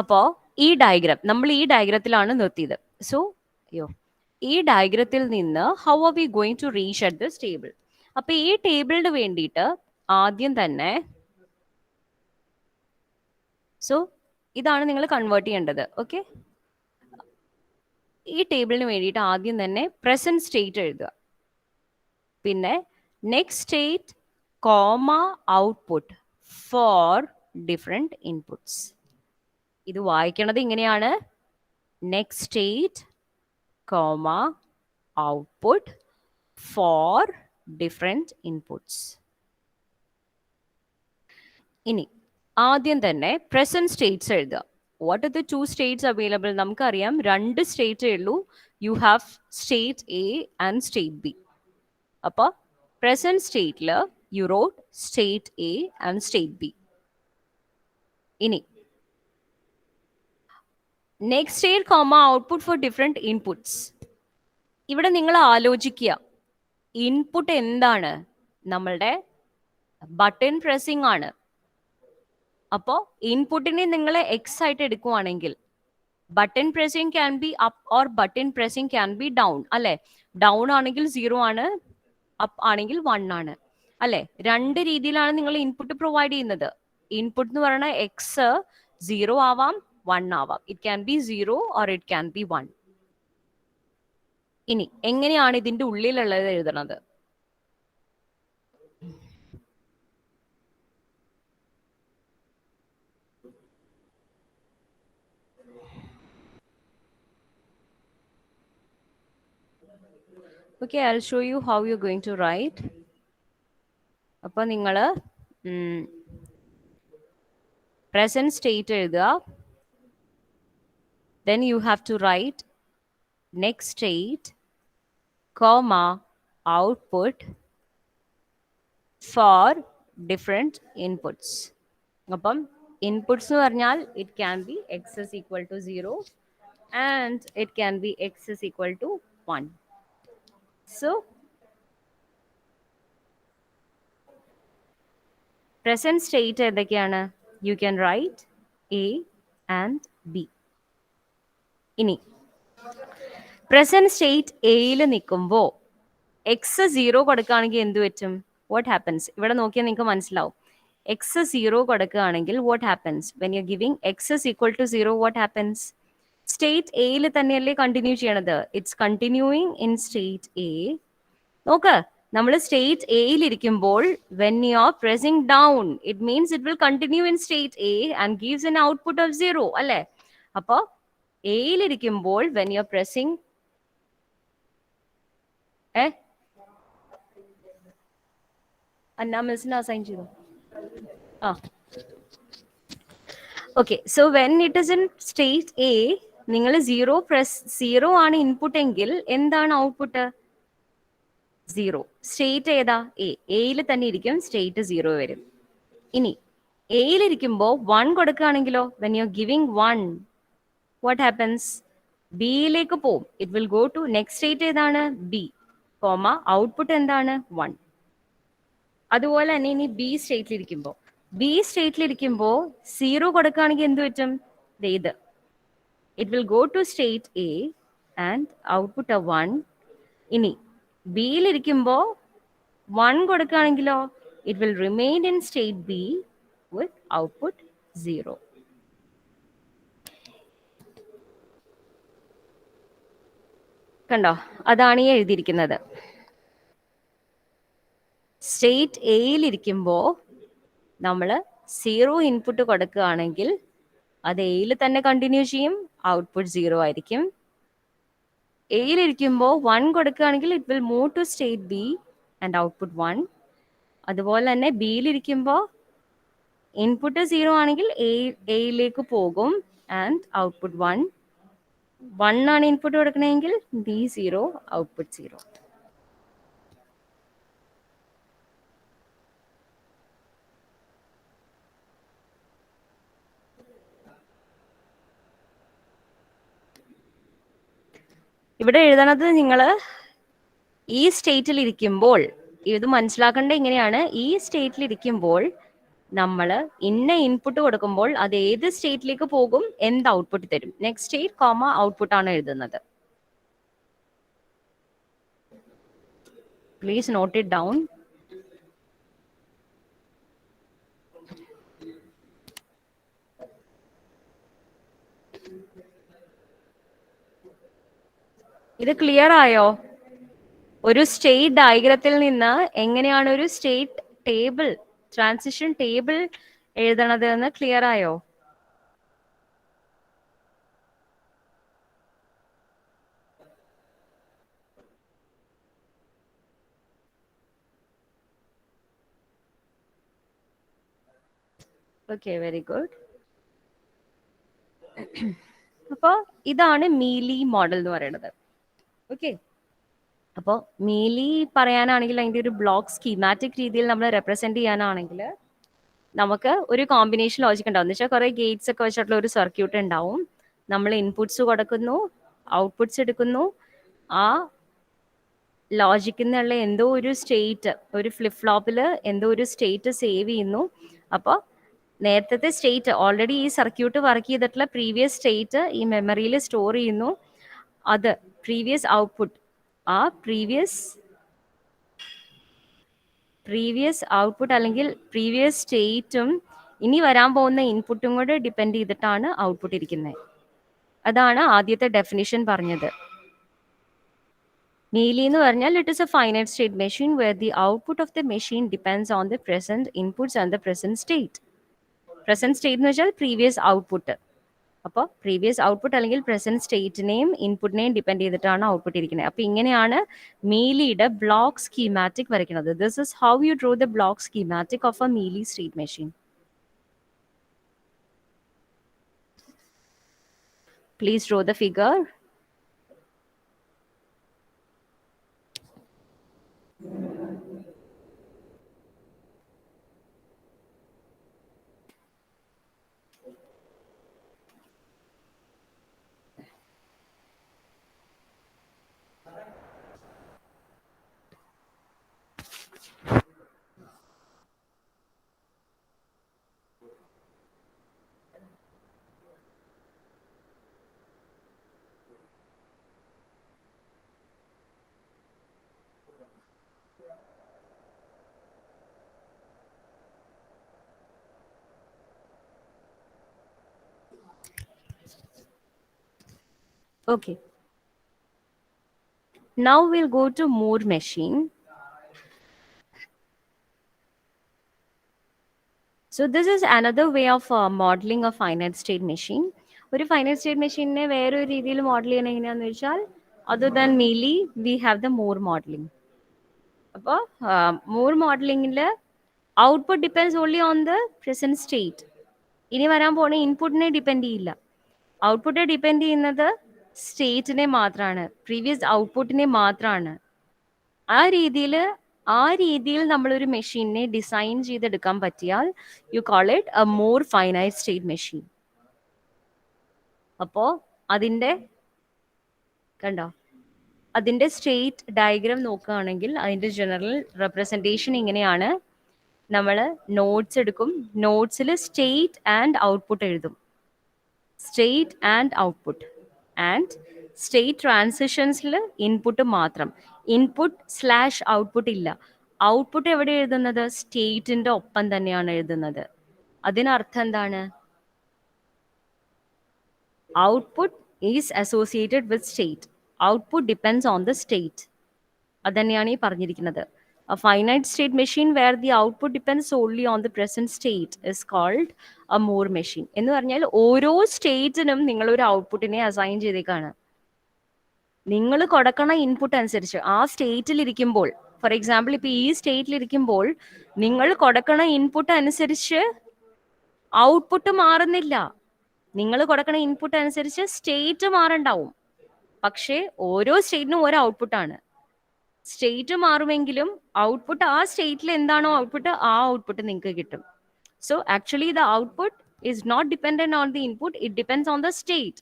അപ്പോൾ ഈ diagram നമ്മൾ ഈ ഡയഗ്രത്തിലാണ് നിർത്തിയത്. സോ ഈ ഡയഗ്രത്തിൽ നിന്ന് how are we going to reach at this table. അപ്പൊ ഈ ടേബിളിന് വേണ്ടിയിട്ട് ആദ്യം തന്നെ, സോ ഇതാണ് നിങ്ങൾ കൺവേർട്ട് ചെയ്യേണ്ടത്. ഓക്കെ, ഈ ടേബിളിന് വേണ്ടിയിട്ട് ആദ്യം തന്നെ പ്രസന്റ് സ്റ്റേറ്റ് എഴുതുക, പിന്നെ next state comma output for different inputs. ഇത് വായിക്കണത് ഇങ്ങനെയാണ്, next state comma output for different inputs. ഇനി ആദ്യം തന്നെ പ്രസന്റ് സ്റ്റേറ്റ്സ് എഴുതുക. What are the 2 states available? നമുക്കറിയാം 2 സ്റ്റേറ്റേ ഉള്ളൂ. You have state A and state B. അപ്പോൾ പ്രസന്റ് സ്റ്റേറ്റിൽ you wrote state A and state B. ഇനി next state comma output for different inputs. ഇവിടെ നിങ്ങൾ ആലോചിക്കുക, ഇൻപുട്ട് എന്താണ്? നമ്മളുടെ ബട്ടൺ പ്രസ്സിംഗ് ആണ്. അപ്പോൾ ഇൻപുട്ടിനെ നിങ്ങൾ എക്സ് ആയിട്ട് എടുക്കുവാണെങ്കിൽ button pressing can be up or button pressing can be down, അല്ലെ? ഡൗൺ ആണെങ്കിൽ 0 ആണ്, അപ്പ് ആണെങ്കിൽ 1 ആണ്, അല്ലെ? 2 രീതിയിലാണ് നിങ്ങൾ ഇൻപുട്ട് പ്രൊവൈഡ് ചെയ്യുന്നത്. ഇൻപുട്ട് എന്ന് പറയുന്ന എക്സ് 0 ആവാം, 1 ആവാം. It can B 0 or it can B 1. ഇനി എങ്ങനെയാണ് ഇതിന്റെ ഉള്ളിലുള്ളത് എഴുതണത്? Okay, I'll show you how you're going to write. അപ്പോൾ നിങ്ങൾ present state എഴുതുക. Then you have to write next state, comma, output for different inputs. അപ്പം ഇൻപുട്സ് എന്ന് പറഞ്ഞാൽ it can be X is equal to 0 and it can be X is equal to 1. So present state ഏതൊക്കെയാണ്? You can write A and B. ഇനി present state എയിൽ നിൽക്കുമ്പോൾ X 0 കൊടുക്കുകയാണെങ്കിൽ എന്ത് പറ്റും? What happens? ഇവിടെ നോക്കിയാൽ നിങ്ങൾക്ക് മനസ്സിലാവും. എക്സ് 0 കൊടുക്കുകയാണെങ്കിൽ what happens? When you giving X is equal to 0 what happens? State എയിൽ തന്നെയല്ലേ കണ്ടിന്യൂ ചെയ്യണത്? It's continuing in state A. നോക്ക്, നമ്മൾ സ്റ്റേറ്റ് എയിൽ ഇരിക്കുമ്പോൾ when you are pressing down it means it will continue in state A and gives an output of 0 അല്ലേ? അപ്പോൾ എയിലിരിക്കുമ്പോൾ when you are pressing Anna മിസ്സിന് അസൈൻ ചെയ്തു. ആ okay, so when it is in state A നിങ്ങൾ 0 ആണ് input എങ്കിൽ എന്താണ് ഔട്ട്പുട്ട്? 0. സ്റ്റേറ്റ് ഏതാ? എയിൽ തന്നെ ഇരിക്കും, സ്റ്റേറ്റ് 0 വരും. ഇനി എയിലിരിക്കുമ്പോൾ 1 കൊടുക്കുകയാണെങ്കിലോ, when you are giving 1 what happens? ബിയിലേക്ക് പോവും. It will go to next state ഏതാണ്? ബി, കോമ ഔട്ട്പുട്ട് എന്താണ്? 1. അതുപോലെ തന്നെ ഇനി ബി സ്റ്റേറ്റിലിരിക്കുമ്പോൾ 0 കൊടുക്കുകയാണെങ്കിൽ എന്ത് പറ്റും? ഇത് it will go to state A and output 1. ഇനി ബിയിലിരിക്കുമ്പോൾ 1 കൊടുക്കുകയാണെങ്കിലോ it will remain in state B with output 0. കണ്ടോ? അതാണ് ഈ എഴുതിയിരിക്കുന്നത്. സ്റ്റേറ്റ് എയിലിരിക്കുമ്പോൾ നമ്മൾ 0 ഇൻപുട്ട് കൊടുക്കുകയാണെങ്കിൽ അത് എയിൽ തന്നെ കണ്ടിന്യൂ ചെയ്യും, ഔട്ട്പുട്ട് 0 ആയിരിക്കും. എയിലിരിക്കുമ്പോൾ 1 കൊടുക്കുകയാണെങ്കിൽ it will move to state B and output 1. അതുപോലെ തന്നെ ബിയിലിരിക്കുമ്പോൾ ഇൻപുട്ട് 0 ആണെങ്കിൽ എയിലേക്ക് പോകും ആൻഡ് ഔട്ട്പുട്ട് 1. 1 ആണ് ഇൻപുട്ട് കൊടുക്കണമെങ്കിൽ ബി 0, ഔട്ട്പുട്ട് 0. ഇവിടെ എഴുതണത് നിങ്ങൾ ഈ സ്റ്റേറ്റിൽ ഇരിക്കുമ്പോൾ, ഇത് മനസ്സിലാക്കേണ്ട ഇങ്ങനെയാണ്. ഈ സ്റ്റേറ്റിൽ ഇരിക്കുമ്പോൾ നമ്മൾ ഇന്ന ഇൻപുട്ട് കൊടുക്കുമ്പോൾ അത് ഏത് സ്റ്റേറ്റിലേക്ക് പോകും, എന്ത് ഔട്ട്പുട്ട് തരും? നെക്സ്റ്റ് സ്റ്റേറ്റ് കോമ ഔട്ട്പുട്ട് ആണ് എഴുതുന്നത്. Please note it down. ഇത് ക്ലിയർ ആയോ? ഒരു സ്റ്റേറ്റ് ഡയഗ്രത്തിൽ നിന്ന് എങ്ങനെയാണ് ഒരു സ്റ്റേറ്റ് ടേബിൾ, ട്രാൻസിഷൻ ടേബിൾ എഴുതണത് എന്ന് ക്ലിയർ ആയോ? Okay, very good. അപ്പോൾ ഇതാണ് മീലി മോഡൽ എന്ന് പറയുന്നത്. ഓക്കെ, അപ്പോൾ മീലി പറയാനാണെങ്കിൽ അതിൻ്റെ ഒരു ബ്ലോക്ക് സ്കീമാറ്റിക് രീതിയിൽ നമ്മൾ റെപ്രസെന്റ് ചെയ്യാനാണെങ്കിൽ നമുക്ക് ഒരു കോമ്പിനേഷൻ ലോജിക് ഉണ്ടാവും. എന്ന് വെച്ചാൽ കുറേ ഗേറ്റ്സ് ഒക്കെ വെച്ചിട്ടുള്ള ഒരു സർക്യൂട്ട് ഉണ്ടാവും. നമ്മൾ ഇൻപുട്സ് കൊടുക്കുന്നു, ഔട്ട്പുട്ട്സ് എടുക്കുന്നു. ആ ലോജിക്കിൽ നിന്നുള്ള എന്തോ ഒരു സ്റ്റേറ്റ്, ഒരു ഫ്ലിപ്പ് ഫ്ലോപ്പിൽ എന്തോ ഒരു സ്റ്റേറ്റ് സേവ് ചെയ്യുന്നു. അപ്പോൾ നേരത്തെ സ്റ്റേറ്റ് ഓൾറെഡി ഈ സർക്യൂട്ട് വർക്ക് ചെയ്തിട്ടുള്ള പ്രീവിയസ് സ്റ്റേറ്റ് ഈ മെമ്മറിയിൽ സ്റ്റോർ ചെയ്യുന്നു. അത് പ്രീവിയസ് ഔട്ട്പുട്ട്, ആ പ്രീവിയസ് ഔട്ട്പുട്ട് അല്ലെങ്കിൽ പ്രീവിയസ് സ്റ്റേറ്റും ഇനി വരാൻ പോകുന്ന ഇൻപുട്ടും കൂടെ ഡിപ്പെൻഡ് ചെയ്തിട്ടാണ് ഔട്ട്പുട്ട് ഇരിക്കുന്നത്. അതാണ് ആദ്യത്തെ ഡെഫിനിഷൻ പറഞ്ഞത്. Mealy എന്ന് പറഞ്ഞാൽ it is a finite state machine where the output of the machine depends on the present inputs and the present state. Present state എന്ന് വെച്ചാൽ പ്രീവിയസ് ഔട്ട്പുട്ട്. അപ്പോൾ പ്രീവിയസ് ഔട്ട്പുട്ട് അല്ലെങ്കിൽ പ്രസന്റ് സ്റ്റേറ്റിനെയും ഇൻപുട്ടിനെയും ഡിപ്പെൻഡ് ചെയ്തിട്ടാണ് ഔട്ട്പുട്ട് ഇരിക്കുന്നത്. അപ്പോൾ ഇങ്ങനെയാണ് മീലിയുടെ ബ്ലോക്ക് സ്കീമാറ്റിക് വരയ്ക്കുന്നത്. This is how you draw the block schematic of a Mealy state machine. Please draw the figure. Okay. Now we'll go to Moore machine. So this is another way of modeling a finite state machine. ഒരു finite state മെഷീനെ വേറൊരു രീതിയിൽ model ചെയ്യണം എങ്ങനെയാണെന്ന് വെച്ചാൽ, other than Mealy we have the Moore modeling. അപ്പോൾ Moore മോഡലിംഗിൽ output depends only on the present state. ഇനി വരാൻ പോണ ഇൻപുട്ടിനെ ഡിപ്പെൻഡ് ചെയ്യില്ല. ഔട്ട്പുട്ട് ഡിപ്പെൻഡ് ചെയ്യുന്നത് സ്റ്റേറ്റിനെ മാത്രമാണ്, പ്രീവിയസ് ഔട്ട്പുട്ടിനെ മാത്രമാണ്. ആ രീതിയിൽ നമ്മളൊരു മെഷീനെ ഡിസൈൻ ചെയ്തെടുക്കാൻ പറ്റിയാൽ U call it A more finite state machine. അപ്പോൾ അതിൻ്റെ സ്റ്റേറ്റ് ഡയഗ്രാം നോക്കുകയാണെങ്കിൽ അതിൻ്റെ ജനറൽ റെപ്രസെൻറ്റേഷൻ ഇങ്ങനെയാണ്. നമ്മൾ നോട്ട്സ് എടുക്കും, നോട്ട്സിൽ സ്റ്റേറ്റ് ആൻഡ് ഔട്ട്പുട്ട് എഴുതും. State and output and state ട്രാൻസിഷൻസിൽ ഇൻപുട്ട് മാത്രം, ഇൻപുട്ട് സ്ലാഷ് ഔട്ട്പുട്ട് ഇല്ല. ഔട്ട്പുട്ട് എവിടെ എഴുതുന്നത്? സ്റ്റേറ്റിന്റെ ഒപ്പം തന്നെയാണ് എഴുതുന്നത്. അതിനർത്ഥം എന്താണ്? Output is associated with state, output depends on the state. അതന്നെയാണ് ഈ പറഞ്ഞിരിക്കുന്നത്. A finite state machine where the output depends solely on the present state is called a Moore machine. എന്ന് പറഞ്ഞാൽ ഓരോ സ്റ്റേറ്റിനും നിങ്ങൾ ഒരു ഔട്ട്പുട്ടിനെ അസൈൻ ചെയ്തേക്കാണ്. നിങ്ങൾ കൊടുക്കണ ഇൻപുട്ട് അനുസരിച്ച് ആ സ്റ്റേറ്റിൽ ഇരിക്കുമ്പോൾ, ഫോർ എക്സാമ്പിൾ ഇപ്പൊ ഈ സ്റ്റേറ്റിൽ ഇരിക്കുമ്പോൾ നിങ്ങൾ കൊടുക്കണ ഇൻപുട്ട് അനുസരിച്ച് ഔട്ട്പുട്ട് മാറുന്നില്ല. നിങ്ങൾ കൊടുക്കണ ഇൻപുട്ട് അനുസരിച്ച് സ്റ്റേറ്റ് മാറണ്ടാവും. പക്ഷേ ഓരോ സ്റ്റേറ്റിനും ഓരോ ഔട്ട്പുട്ടാണ്. സ്റ്റേറ്റ് മാറുമെങ്കിലും ഔട്ട്പുട്ട് ആ സ്റ്റേറ്റിൽ എന്താണോ ഔട്ട്പുട്ട് ആ ഔട്ട്പുട്ട് നിങ്ങൾക്ക് കിട്ടും. So actually the output is not dependent on the input, it depends on the state.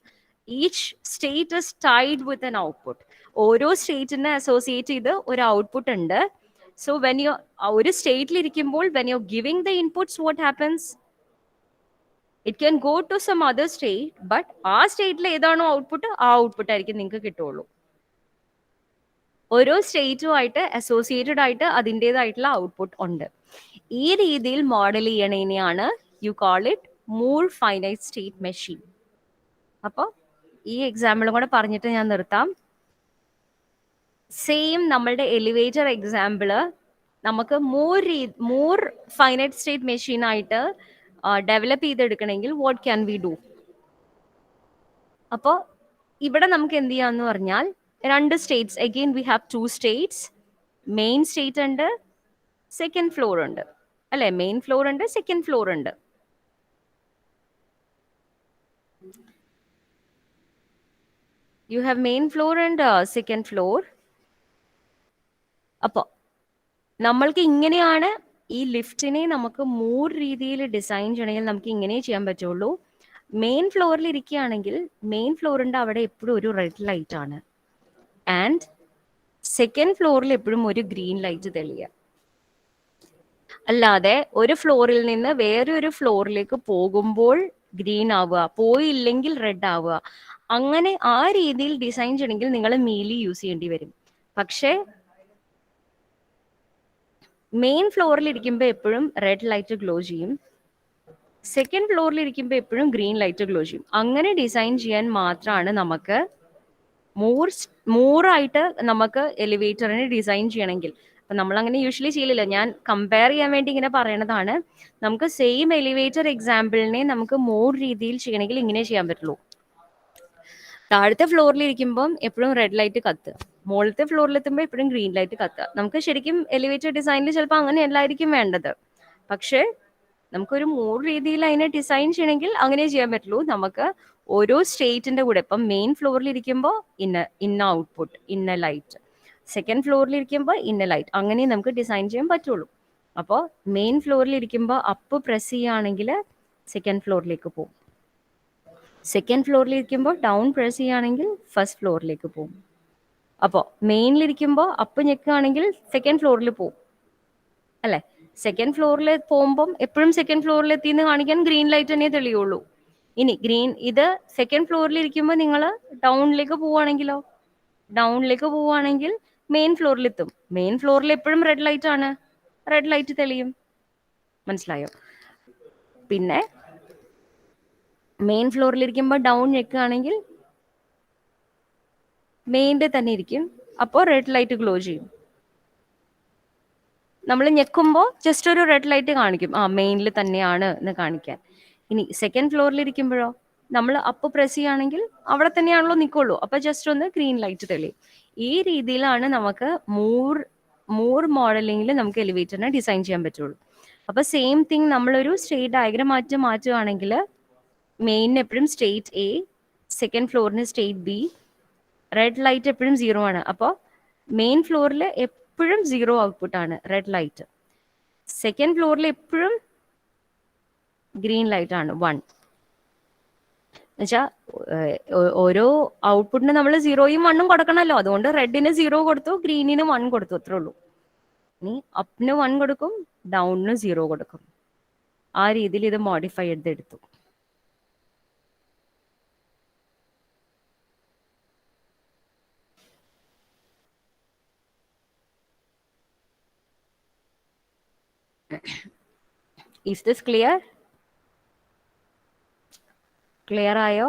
Each state is tied with an output. ഓരോ സ്റ്റേറ്റിനെ അസോസിയേറ്റ് ചെയ്ത് ഒരു ഔട്ട്പുട്ട് ഉണ്ട്. സോ വെൻ യു ഒരു സ്റ്റേറ്റിൽ ഇരിക്കുമ്പോൾ when you giving the inputs, what happens? It can go to some other state, but ആ സ്റ്റേറ്റിൽ ഏതാണോ ഔട്ട്പുട്ട് ആ ഔട്ട്പുട്ട് ആയിരിക്കും നിങ്ങൾക്ക് കിട്ടുള്ളൂ. ഓരോ സ്റ്റേറ്റുമായിട്ട് അസോസിയേറ്റഡ് ആയിട്ട് അതിൻ്റെതായിട്ടുള്ള ഔട്ട്പുട്ട് ഉണ്ട്. ഈ രീതിയിൽ മോഡൽ ചെയ്യണേനെയാണ് you call it Moore finite state machine. അപ്പോൾ ഈ എക്സാമ്പിളും കൂടെ പറഞ്ഞിട്ട് ഞാൻ നിർത്താം. സെയിം നമ്മളുടെ എലിവേറ്റർ എക്സാമ്പിള് നമുക്ക് മൂർ ഫൈനൈറ്റ് സ്റ്റേറ്റ് മെഷീനായിട്ട് ഡെവലപ്പ് ചെയ്തെടുക്കണമെങ്കിൽ വാട്ട് ക്യാൻ വി ഡു? അപ്പോൾ ഇവിടെ നമുക്ക് എന്ത് ചെയ്യാന്ന് പറഞ്ഞാൽ, രണ്ട് states, again we have two states. Main state ഉണ്ട്, സെക്കൻഡ് ഫ്ലോർ ഉണ്ട്, അല്ലെ? മെയിൻ ഫ്ലോർ ഉണ്ട്, സെക്കൻഡ് ഫ്ലോർ ഉണ്ട്. You have main floor and second floor. അപ്പോൾ നമ്മൾക്ക് ഇങ്ങനെയാണ് ഈ ലിഫ്റ്റിനെ നമുക്ക് മൂർ രീതിയിൽ ഡിസൈൻ ചെയ്യണമെങ്കിൽ നമുക്ക് ഇങ്ങനെ ചെയ്യാൻ പറ്റുള്ളൂ. മെയിൻ ഫ്ലോറിൽ ഇരിക്കുകയാണെങ്കിൽ മെയിൻ ഫ്ലോറിന്റെ അവിടെ എപ്പോഴും ഒരു റെഡ് ലൈറ്റ് ആണ്, ആൻഡ് സെക്കൻഡ് ഫ്ലോറിൽ എപ്പോഴും ഒരു ഗ്രീൻ ലൈറ്റ് തെളിയുക. അല്ലാതെ ഒരു ഫ്ലോറിൽ നിന്ന് വേറെ ഒരു ഫ്ലോറിലേക്ക് പോകുമ്പോൾ ഗ്രീൻ ആവുക, പോയില്ലെങ്കിൽ റെഡ് ആവുക, അങ്ങനെ ആ രീതിയിൽ ഡിസൈൻ ചെയ്യണമെങ്കിൽ നിങ്ങൾ മീലി യൂസ് ചെയ്യേണ്ടി വരും. പക്ഷേ മെയിൻ ഫ്ലോറിൽ ഇരിക്കുമ്പോൾ എപ്പോഴും റെഡ് ലൈറ്റ് ഗ്ലോ ചെയ്യും, സെക്കൻഡ് ഫ്ലോറിൽ ഇരിക്കുമ്പോൾ എപ്പോഴും ഗ്രീൻ ലൈറ്റ് ഗ്ലോ ചെയ്യും. അങ്ങനെ ഡിസൈൻ ചെയ്യാൻ മാത്രമാണ് നമുക്ക് മൂറായിട്ട് നമുക്ക് എലിവേറ്ററിനെ ഡിസൈൻ ചെയ്യണമെങ്കിൽ, അപ്പൊ നമ്മൾ അങ്ങനെ യൂഷ്വലി ചെയ്യില്ല. ഞാൻ കമ്പയർ ചെയ്യാൻ വേണ്ടി ഇങ്ങനെ പറയണതാണ്. നമുക്ക് സെയിം എലിവേറ്റർ എക്സാമ്പിളിനെ നമുക്ക് മോർ രീതിയിൽ ചെയ്യണമെങ്കിൽ ഇങ്ങനെ ചെയ്യാൻ പറ്റുള്ളൂ. താഴത്തെ ഫ്ലോറിൽ ഇരിക്കുമ്പം എപ്പോഴും റെഡ് ലൈറ്റ് കത്തുക, മുകളിലത്തെ ഫ്ലോറിൽ എത്തുമ്പോൾ എപ്പോഴും ഗ്രീൻ ലൈറ്റ് കത്തുക. നമുക്ക് ശരിക്കും എലിവേറ്റർ ഡിസൈനിൽ ചിലപ്പോൾ അങ്ങനെ എല്ലായിരിക്കും വേണ്ടത്. പക്ഷേ നമുക്കൊരു മോർ രീതിയിൽ അതിനെ ഡിസൈൻ ചെയ്യണമെങ്കിൽ അങ്ങനെ ചെയ്യാൻ പറ്റുള്ളൂ. നമുക്ക് ഓരോ സ്റ്റേറ്റിന്റെ കൂടെ ഇപ്പം മെയിൻ ഫ്ലോറിൽ ഇരിക്കുമ്പോൾ ഇന്ന ഔട്ട്പുട്ട്, ഇന്ന ലൈറ്റ്, സെക്കൻഡ് ഫ്ലോറിൽ ഇരിക്കുമ്പോൾ ഇന്ന ലൈറ്റ്, അങ്ങനെ നമുക്ക് ഡിസൈൻ ചെയ്യാൻ പറ്റുള്ളൂ. അപ്പോൾ മെയിൻ ഫ്ലോറിൽ ഇരിക്കുമ്പോൾ അപ്പ് പ്രസ് ചെയ്യുകയാണെങ്കിൽ സെക്കൻഡ് ഫ്ലോറിലേക്ക് പോകും. സെക്കൻഡ് ഫ്ലോറിൽ ഇരിക്കുമ്പോൾ ഡൗൺ പ്രസ് ചെയ്യുകയാണെങ്കിൽ ഫസ്റ്റ് ഫ്ലോറിലേക്ക് പോകും. അപ്പോൾ മെയിനിലിരിക്കുമ്പോൾ അപ്പ് ഞെക്കുകയാണെങ്കിൽ സെക്കൻഡ് ഫ്ലോറിൽ പോകും അല്ലേ. സെക്കൻഡ് ഫ്ലോറിൽ പോകുമ്പം എപ്പോഴും സെക്കൻഡ് ഫ്ലോറിൽ എത്തിയെന്ന് കാണിക്കാൻ ഗ്രീൻ ലൈറ്റ് തന്നെ തെളിയുള്ളൂ. ഇനി ഇത് സെക്കൻഡ് ഫ്ലോറിൽ ഇരിക്കുമ്പോൾ നിങ്ങൾ ഡൗണിലേക്ക് പോവുകയാണെങ്കിലോ, ഡൗണിലേക്ക് പോവുകയാണെങ്കിൽ മെയിൻ ഫ്ലോറിൽ എത്തും. മെയിൻ ഫ്ലോറിൽ എപ്പോഴും റെഡ് ലൈറ്റ് ആണ്, റെഡ് ലൈറ്റ് തെളിയും. മനസ്സിലായോ? പിന്നെ മെയിൻ ഫ്ലോറിൽ ഇരിക്കുമ്പോൾ ഡൗൺ ഞെക്കുകയാണെങ്കിൽ മെയിൻ്റെ തന്നെ ഇരിക്കും, അപ്പോൾ റെഡ് ലൈറ്റ് ഗ്ലോ ചെയ്യും. നമ്മൾ ഞെക്കുമ്പോൾ ജസ്റ്റ് ഒരു റെഡ് ലൈറ്റ് കാണിക്കും, മെയിനിൽ തന്നെയാണ് എന്ന് കാണിക്കാൻ. ഇനി സെക്കൻഡ് ഫ്ലോറിൽ ഇരിക്കുമ്പോഴോ നമ്മൾ അപ്പ് പ്രസ് ചെയ്യുകയാണെങ്കിൽ അവിടെ തന്നെയാണല്ലോ നിൽക്കുള്ളൂ, അപ്പൊ ജസ്റ്റ് ഒന്ന് ഗ്രീൻ ലൈറ്റ് തെളിയും. ഈ രീതിയിലാണ് നമുക്ക് മൂർ മോഡലിംഗിൽ നമുക്ക് എലിവേറ്ററിനെ ഡിസൈൻ ചെയ്യാൻ പറ്റുള്ളൂ. അപ്പൊ സെയിം തിങ് നമ്മളൊരു സ്റ്റേറ്റ് ഡയഗ്രം മാറ്റുകയാണെങ്കിൽ മെയിനിന് എപ്പോഴും സ്റ്റേറ്റ് എ, സെക്കൻഡ് ഫ്ലോറിന് സ്റ്റേറ്റ് ബി, റെഡ് ലൈറ്റ് എപ്പോഴും 0 ആണ്. അപ്പോൾ മെയിൻ ഫ്ലോറിൽ എപ്പോഴും 0 ഔട്ട്പുട്ട് ആണ്, റെഡ് ലൈറ്റ്. സെക്കൻഡ് ഫ്ലോറിൽ എപ്പോഴും ഗ്രീൻ ലൈറ്റ് ആണ്, 1. എന്നുവെച്ചാൽ ഓരോ ഔട്ട്പുട്ടിന് നമ്മൾ 0യും 1ഉം കൊടുക്കണമല്ലോ. അതുകൊണ്ട് റെഡിന് 0 കൊടുത്തു, ഗ്രീനിന് 1 കൊടുത്തു, അത്രേ ഉള്ളൂ. ഇനി അപ്പിന് 1 കൊടുക്കും, ഡൗണിന് 0 കൊടുക്കും. ആ രീതിയിൽ ഇത് മോഡിഫൈ ചെയ്തെടുത്തു. Is this clear? Clear ആയോ?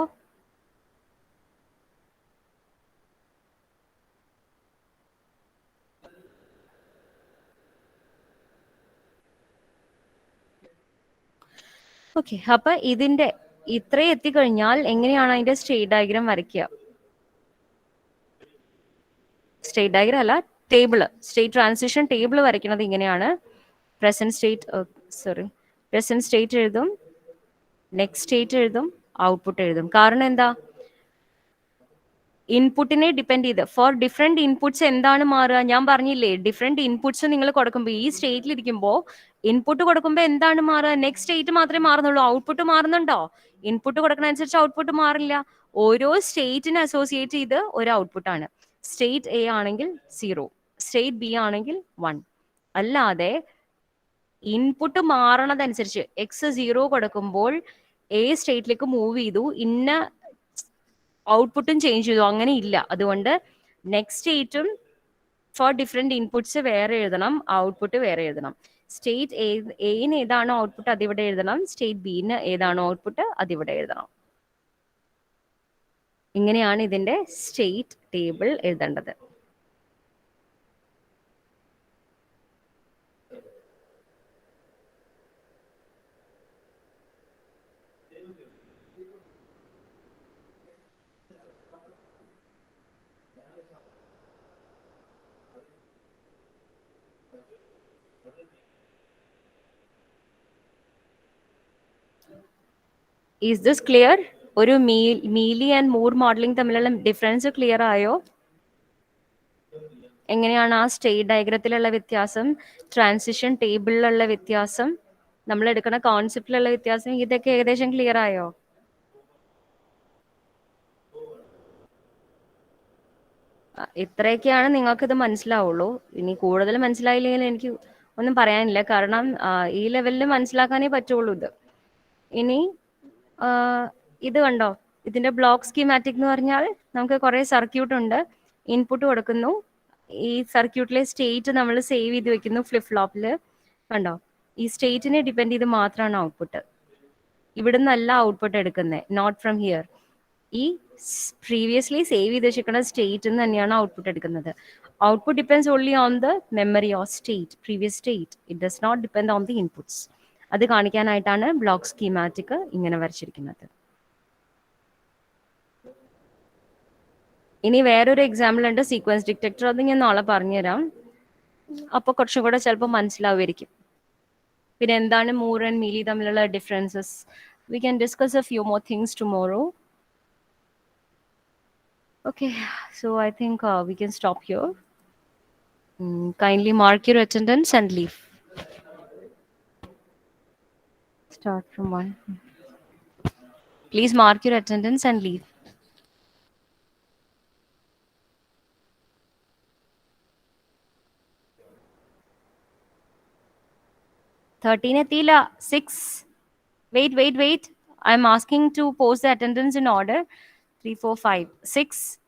ഓക്കെ, അപ്പൊ ഇതിന്റെ ഇത്രയും എത്തിക്കഴിഞ്ഞാൽ എങ്ങനെയാണ് അതിന്റെ സ്റ്റേറ്റ് ഡയഗ്രാം വരയ്ക്കുക? സ്റ്റേറ്റ് ഡയഗ്രാം അല്ല, ടേബിള്, സ്റ്റേറ്റ് ട്രാൻസിഷൻ ടേബിൾ വരയ്ക്കുന്നത് ഇങ്ങനെയാണ്. പ്രസന്റ് സ്റ്റേറ്റ് എഴുതും, നെക്സ്റ്റ് സ്റ്റേറ്റ് എഴുതും, ഔട്ട്പുട്ട് എഴുതും. കാരണം എന്താ? ഇൻപുട്ടിനെ ഡിപ്പെൻഡ് ചെയ്ത് ഫോർ ഡിഫറെന്റ് ഇൻപുട്സ് എന്താണ് മാറുക? ഞാൻ പറഞ്ഞില്ലേ, ഡിഫറെന്റ് ഇൻപുട്സ് നിങ്ങൾ കൊടുക്കുമ്പോൾ ഈ സ്റ്റേറ്റിൽ ഇരിക്കുമ്പോൾ ഇൻപുട്ട് കൊടുക്കുമ്പോൾ എന്താണ് മാറുക? നെക്സ്റ്റ് സ്റ്റേറ്റ് മാത്രമേ മാറുന്നുള്ളൂ. ഔട്ട്പുട്ട് മാറുന്നുണ്ടോ? ഇൻപുട്ട് കൊടുക്കുന്ന അനുസരിച്ച് ഔട്ട്പുട്ട് മാറില്ല. ഓരോ സ്റ്റേറ്റിനെ അസോസിയേറ്റ് ചെയ്ത് ഒരു ഔട്ട്പുട്ടാണ്. സ്റ്റേറ്റ് എ ആണെങ്കിൽ 0, സ്റ്റേറ്റ് ബി ആണെങ്കിൽ 1. അല്ലാതെ ഇൻപുട്ട് മാറണതനുസരിച്ച് എക്സ് 0 കൊടുക്കുമ്പോൾ എ സ്റ്റേറ്റിലേക്ക് മൂവ് ചെയ്തു, ഇന്ന ഔട്ട്പുട്ടും ചേഞ്ച് ചെയ്തു, അങ്ങനെ ഇല്ല. അതുകൊണ്ട് നെക്സ്റ്റ് സ്റ്റേറ്റും ഫോർ ഡിഫറെന്റ് ഇൻപുട്സ് വേറെ എഴുതണം, ഔട്ട്പുട്ട് വേറെ എഴുതണം. സ്റ്റേറ്റ് എന് ഏതാണോ ഔട്ട്പുട്ട് അതിവിടെ എഴുതണം, സ്റ്റേറ്റ് ബിന് ഏതാണോ ഔട്ട്പുട്ട് അതിവിടെ എഴുതണം. ഇങ്ങനെയാണ് ഇതിന്റെ സ്റ്റേറ്റ് ടേബിൾ എഴുതേണ്ടത്. Is this clear? ഒരു മീലി ആൻഡ് മൂർ മോഡലിംഗ് തമ്മിലുള്ള ഡിഫറൻസ് ക്ലിയർ ആയോ? എങ്ങനെയാണ് ആ സ്റ്റേറ്റ് ഡയഗ്രത്തിലുള്ള വ്യത്യാസം, ട്രാൻസിഷൻ ടേബിളിലുള്ള വ്യത്യാസം, നമ്മൾ എടുക്കുന്ന കോൺസെപ്റ്റിലുള്ള വ്യത്യാസം, ഇതൊക്കെ ഏകദേശം ക്ലിയർ ആയോ? ഇത്രയൊക്കെയാണ് നിങ്ങൾക്കിത് മനസ്സിലാവുള്ളൂ. ഇനി കൂടുതൽ മനസ്സിലായില്ലെങ്കിൽ എനിക്ക് ഒന്നും പറയാനില്ല. കാരണം ഈ ലെവലിൽ മനസ്സിലാക്കാനേ പറ്റുള്ളൂ ഇത്. ഇനി ഇത് കണ്ടോ, ഇതിന്റെ ബ്ലോക്ക് സ്കീമാറ്റിക് എന്ന് പറഞ്ഞാൽ നമുക്ക് കുറെ സർക്യൂട്ട് ഉണ്ട്. ഇൻപുട്ട് കൊടുക്കുന്നു, ഈ സർക്യൂട്ടിലെ സ്റ്റേറ്റ് നമ്മൾ സേവ് ചെയ്ത് വെക്കുന്നു ഫ്ലിപ്പ് ഫ്ലോപ്പിൽ. കണ്ടോ, ഈ സ്റ്റേറ്റിനെ ഡിപ്പെൻഡ് ചെയ്ത് മാത്രമാണ് ഔട്ട്പുട്ട്. ഇവിടുന്നല്ല ഔട്ട്പുട്ട് എടുക്കുന്നത്, നോട്ട് ഫ്രം ഹിയർ. ഈ പ്രീവിയസ്ലി സേവ് ചെയ്ത് വെച്ചിരിക്കുന്ന സ്റ്റേറ്റിൽ നിന്ന് തന്നെയാണ് ഔട്ട്പുട്ട് എടുക്കുന്നത്. Output depends only on the memory or state, previous state. It does not depend on the inputs. അത് കാണിക്കാനായിട്ടാണ് ബ്ലോക്ക് സ്കീമാറ്റിക് ഇങ്ങനെ വരച്ചിരിക്കുന്നത്. ഇനി വേറൊരു എക്സാമ്പിൾ ഉണ്ട്, സീക്വൻസ് ഡിറ്റക്ടർ. അത് ഞാൻ നാളെ പറഞ്ഞുതരാം. അപ്പോൾ കുറച്ചും കൂടെ ചിലപ്പോൾ മനസ്സിലാവുമായിരിക്കും. പിന്നെ എന്താണ് മൂർ ആൻഡ് മീലി തമ്മിലുള്ള differences? We can discuss A few more things tomorrow. Okay, so I think we can stop here. Kindly mark your attendance and leave. Start from 1. Please mark your attendance and leave. Thirteen Atila, 6. Wait. I'm asking to post the attendance in order. 3, 4, 5, 6.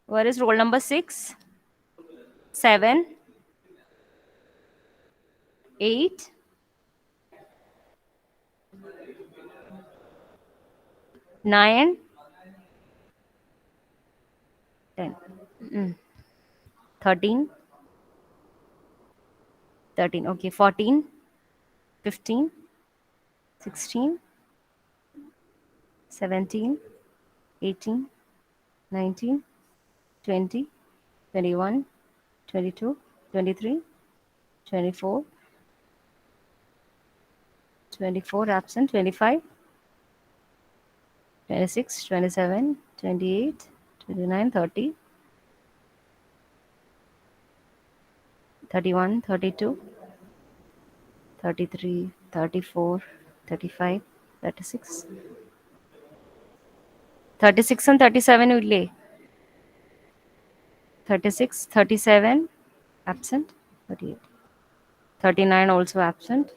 Where is roll number 6? 7, 8, 9, 10. 13. Okay, 14, 15, 16, 17, 18, 19, 20, 21, 22, 23, 24, absent, 25, 26, 27, 28, 29, 30, 31, 32, 33, 34, 35, 36. 36 and 37 ഇല്ലേ? 36, 37 absent, 38, 39 also absent.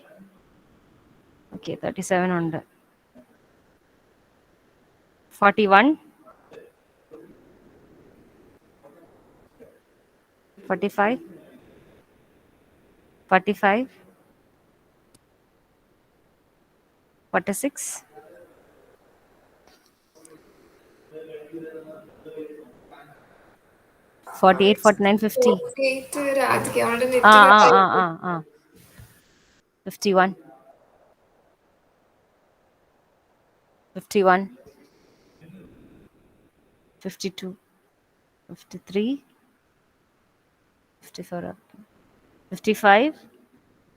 Okay, 37 ഉണ്ട്. 41, 45, 45, 46, 48, 49, 50. 51, 51, 52, 53, 54, 55,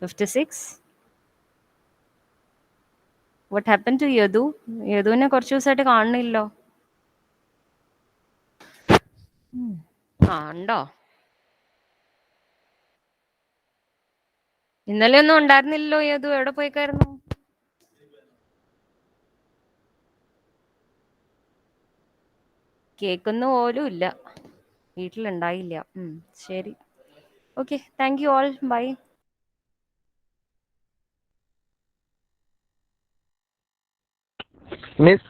56. What happened to Yadu? യദുവിനെ കുറച്ച് ദിവസമായിട്ട് കാണുന്നില്ലോ. ഉണ്ടോ? ഇന്നലെ ഒന്നും ഉണ്ടായിരുന്നില്ലല്ലോ യദു. എവിടെ പോയിക്കായിരുന്നു? കേൾക്കുന്ന പോലും ഇല്ല. വീട്ടിലുണ്ടായില്ല. ശരി. Okay, thank you all. Bye. Miss,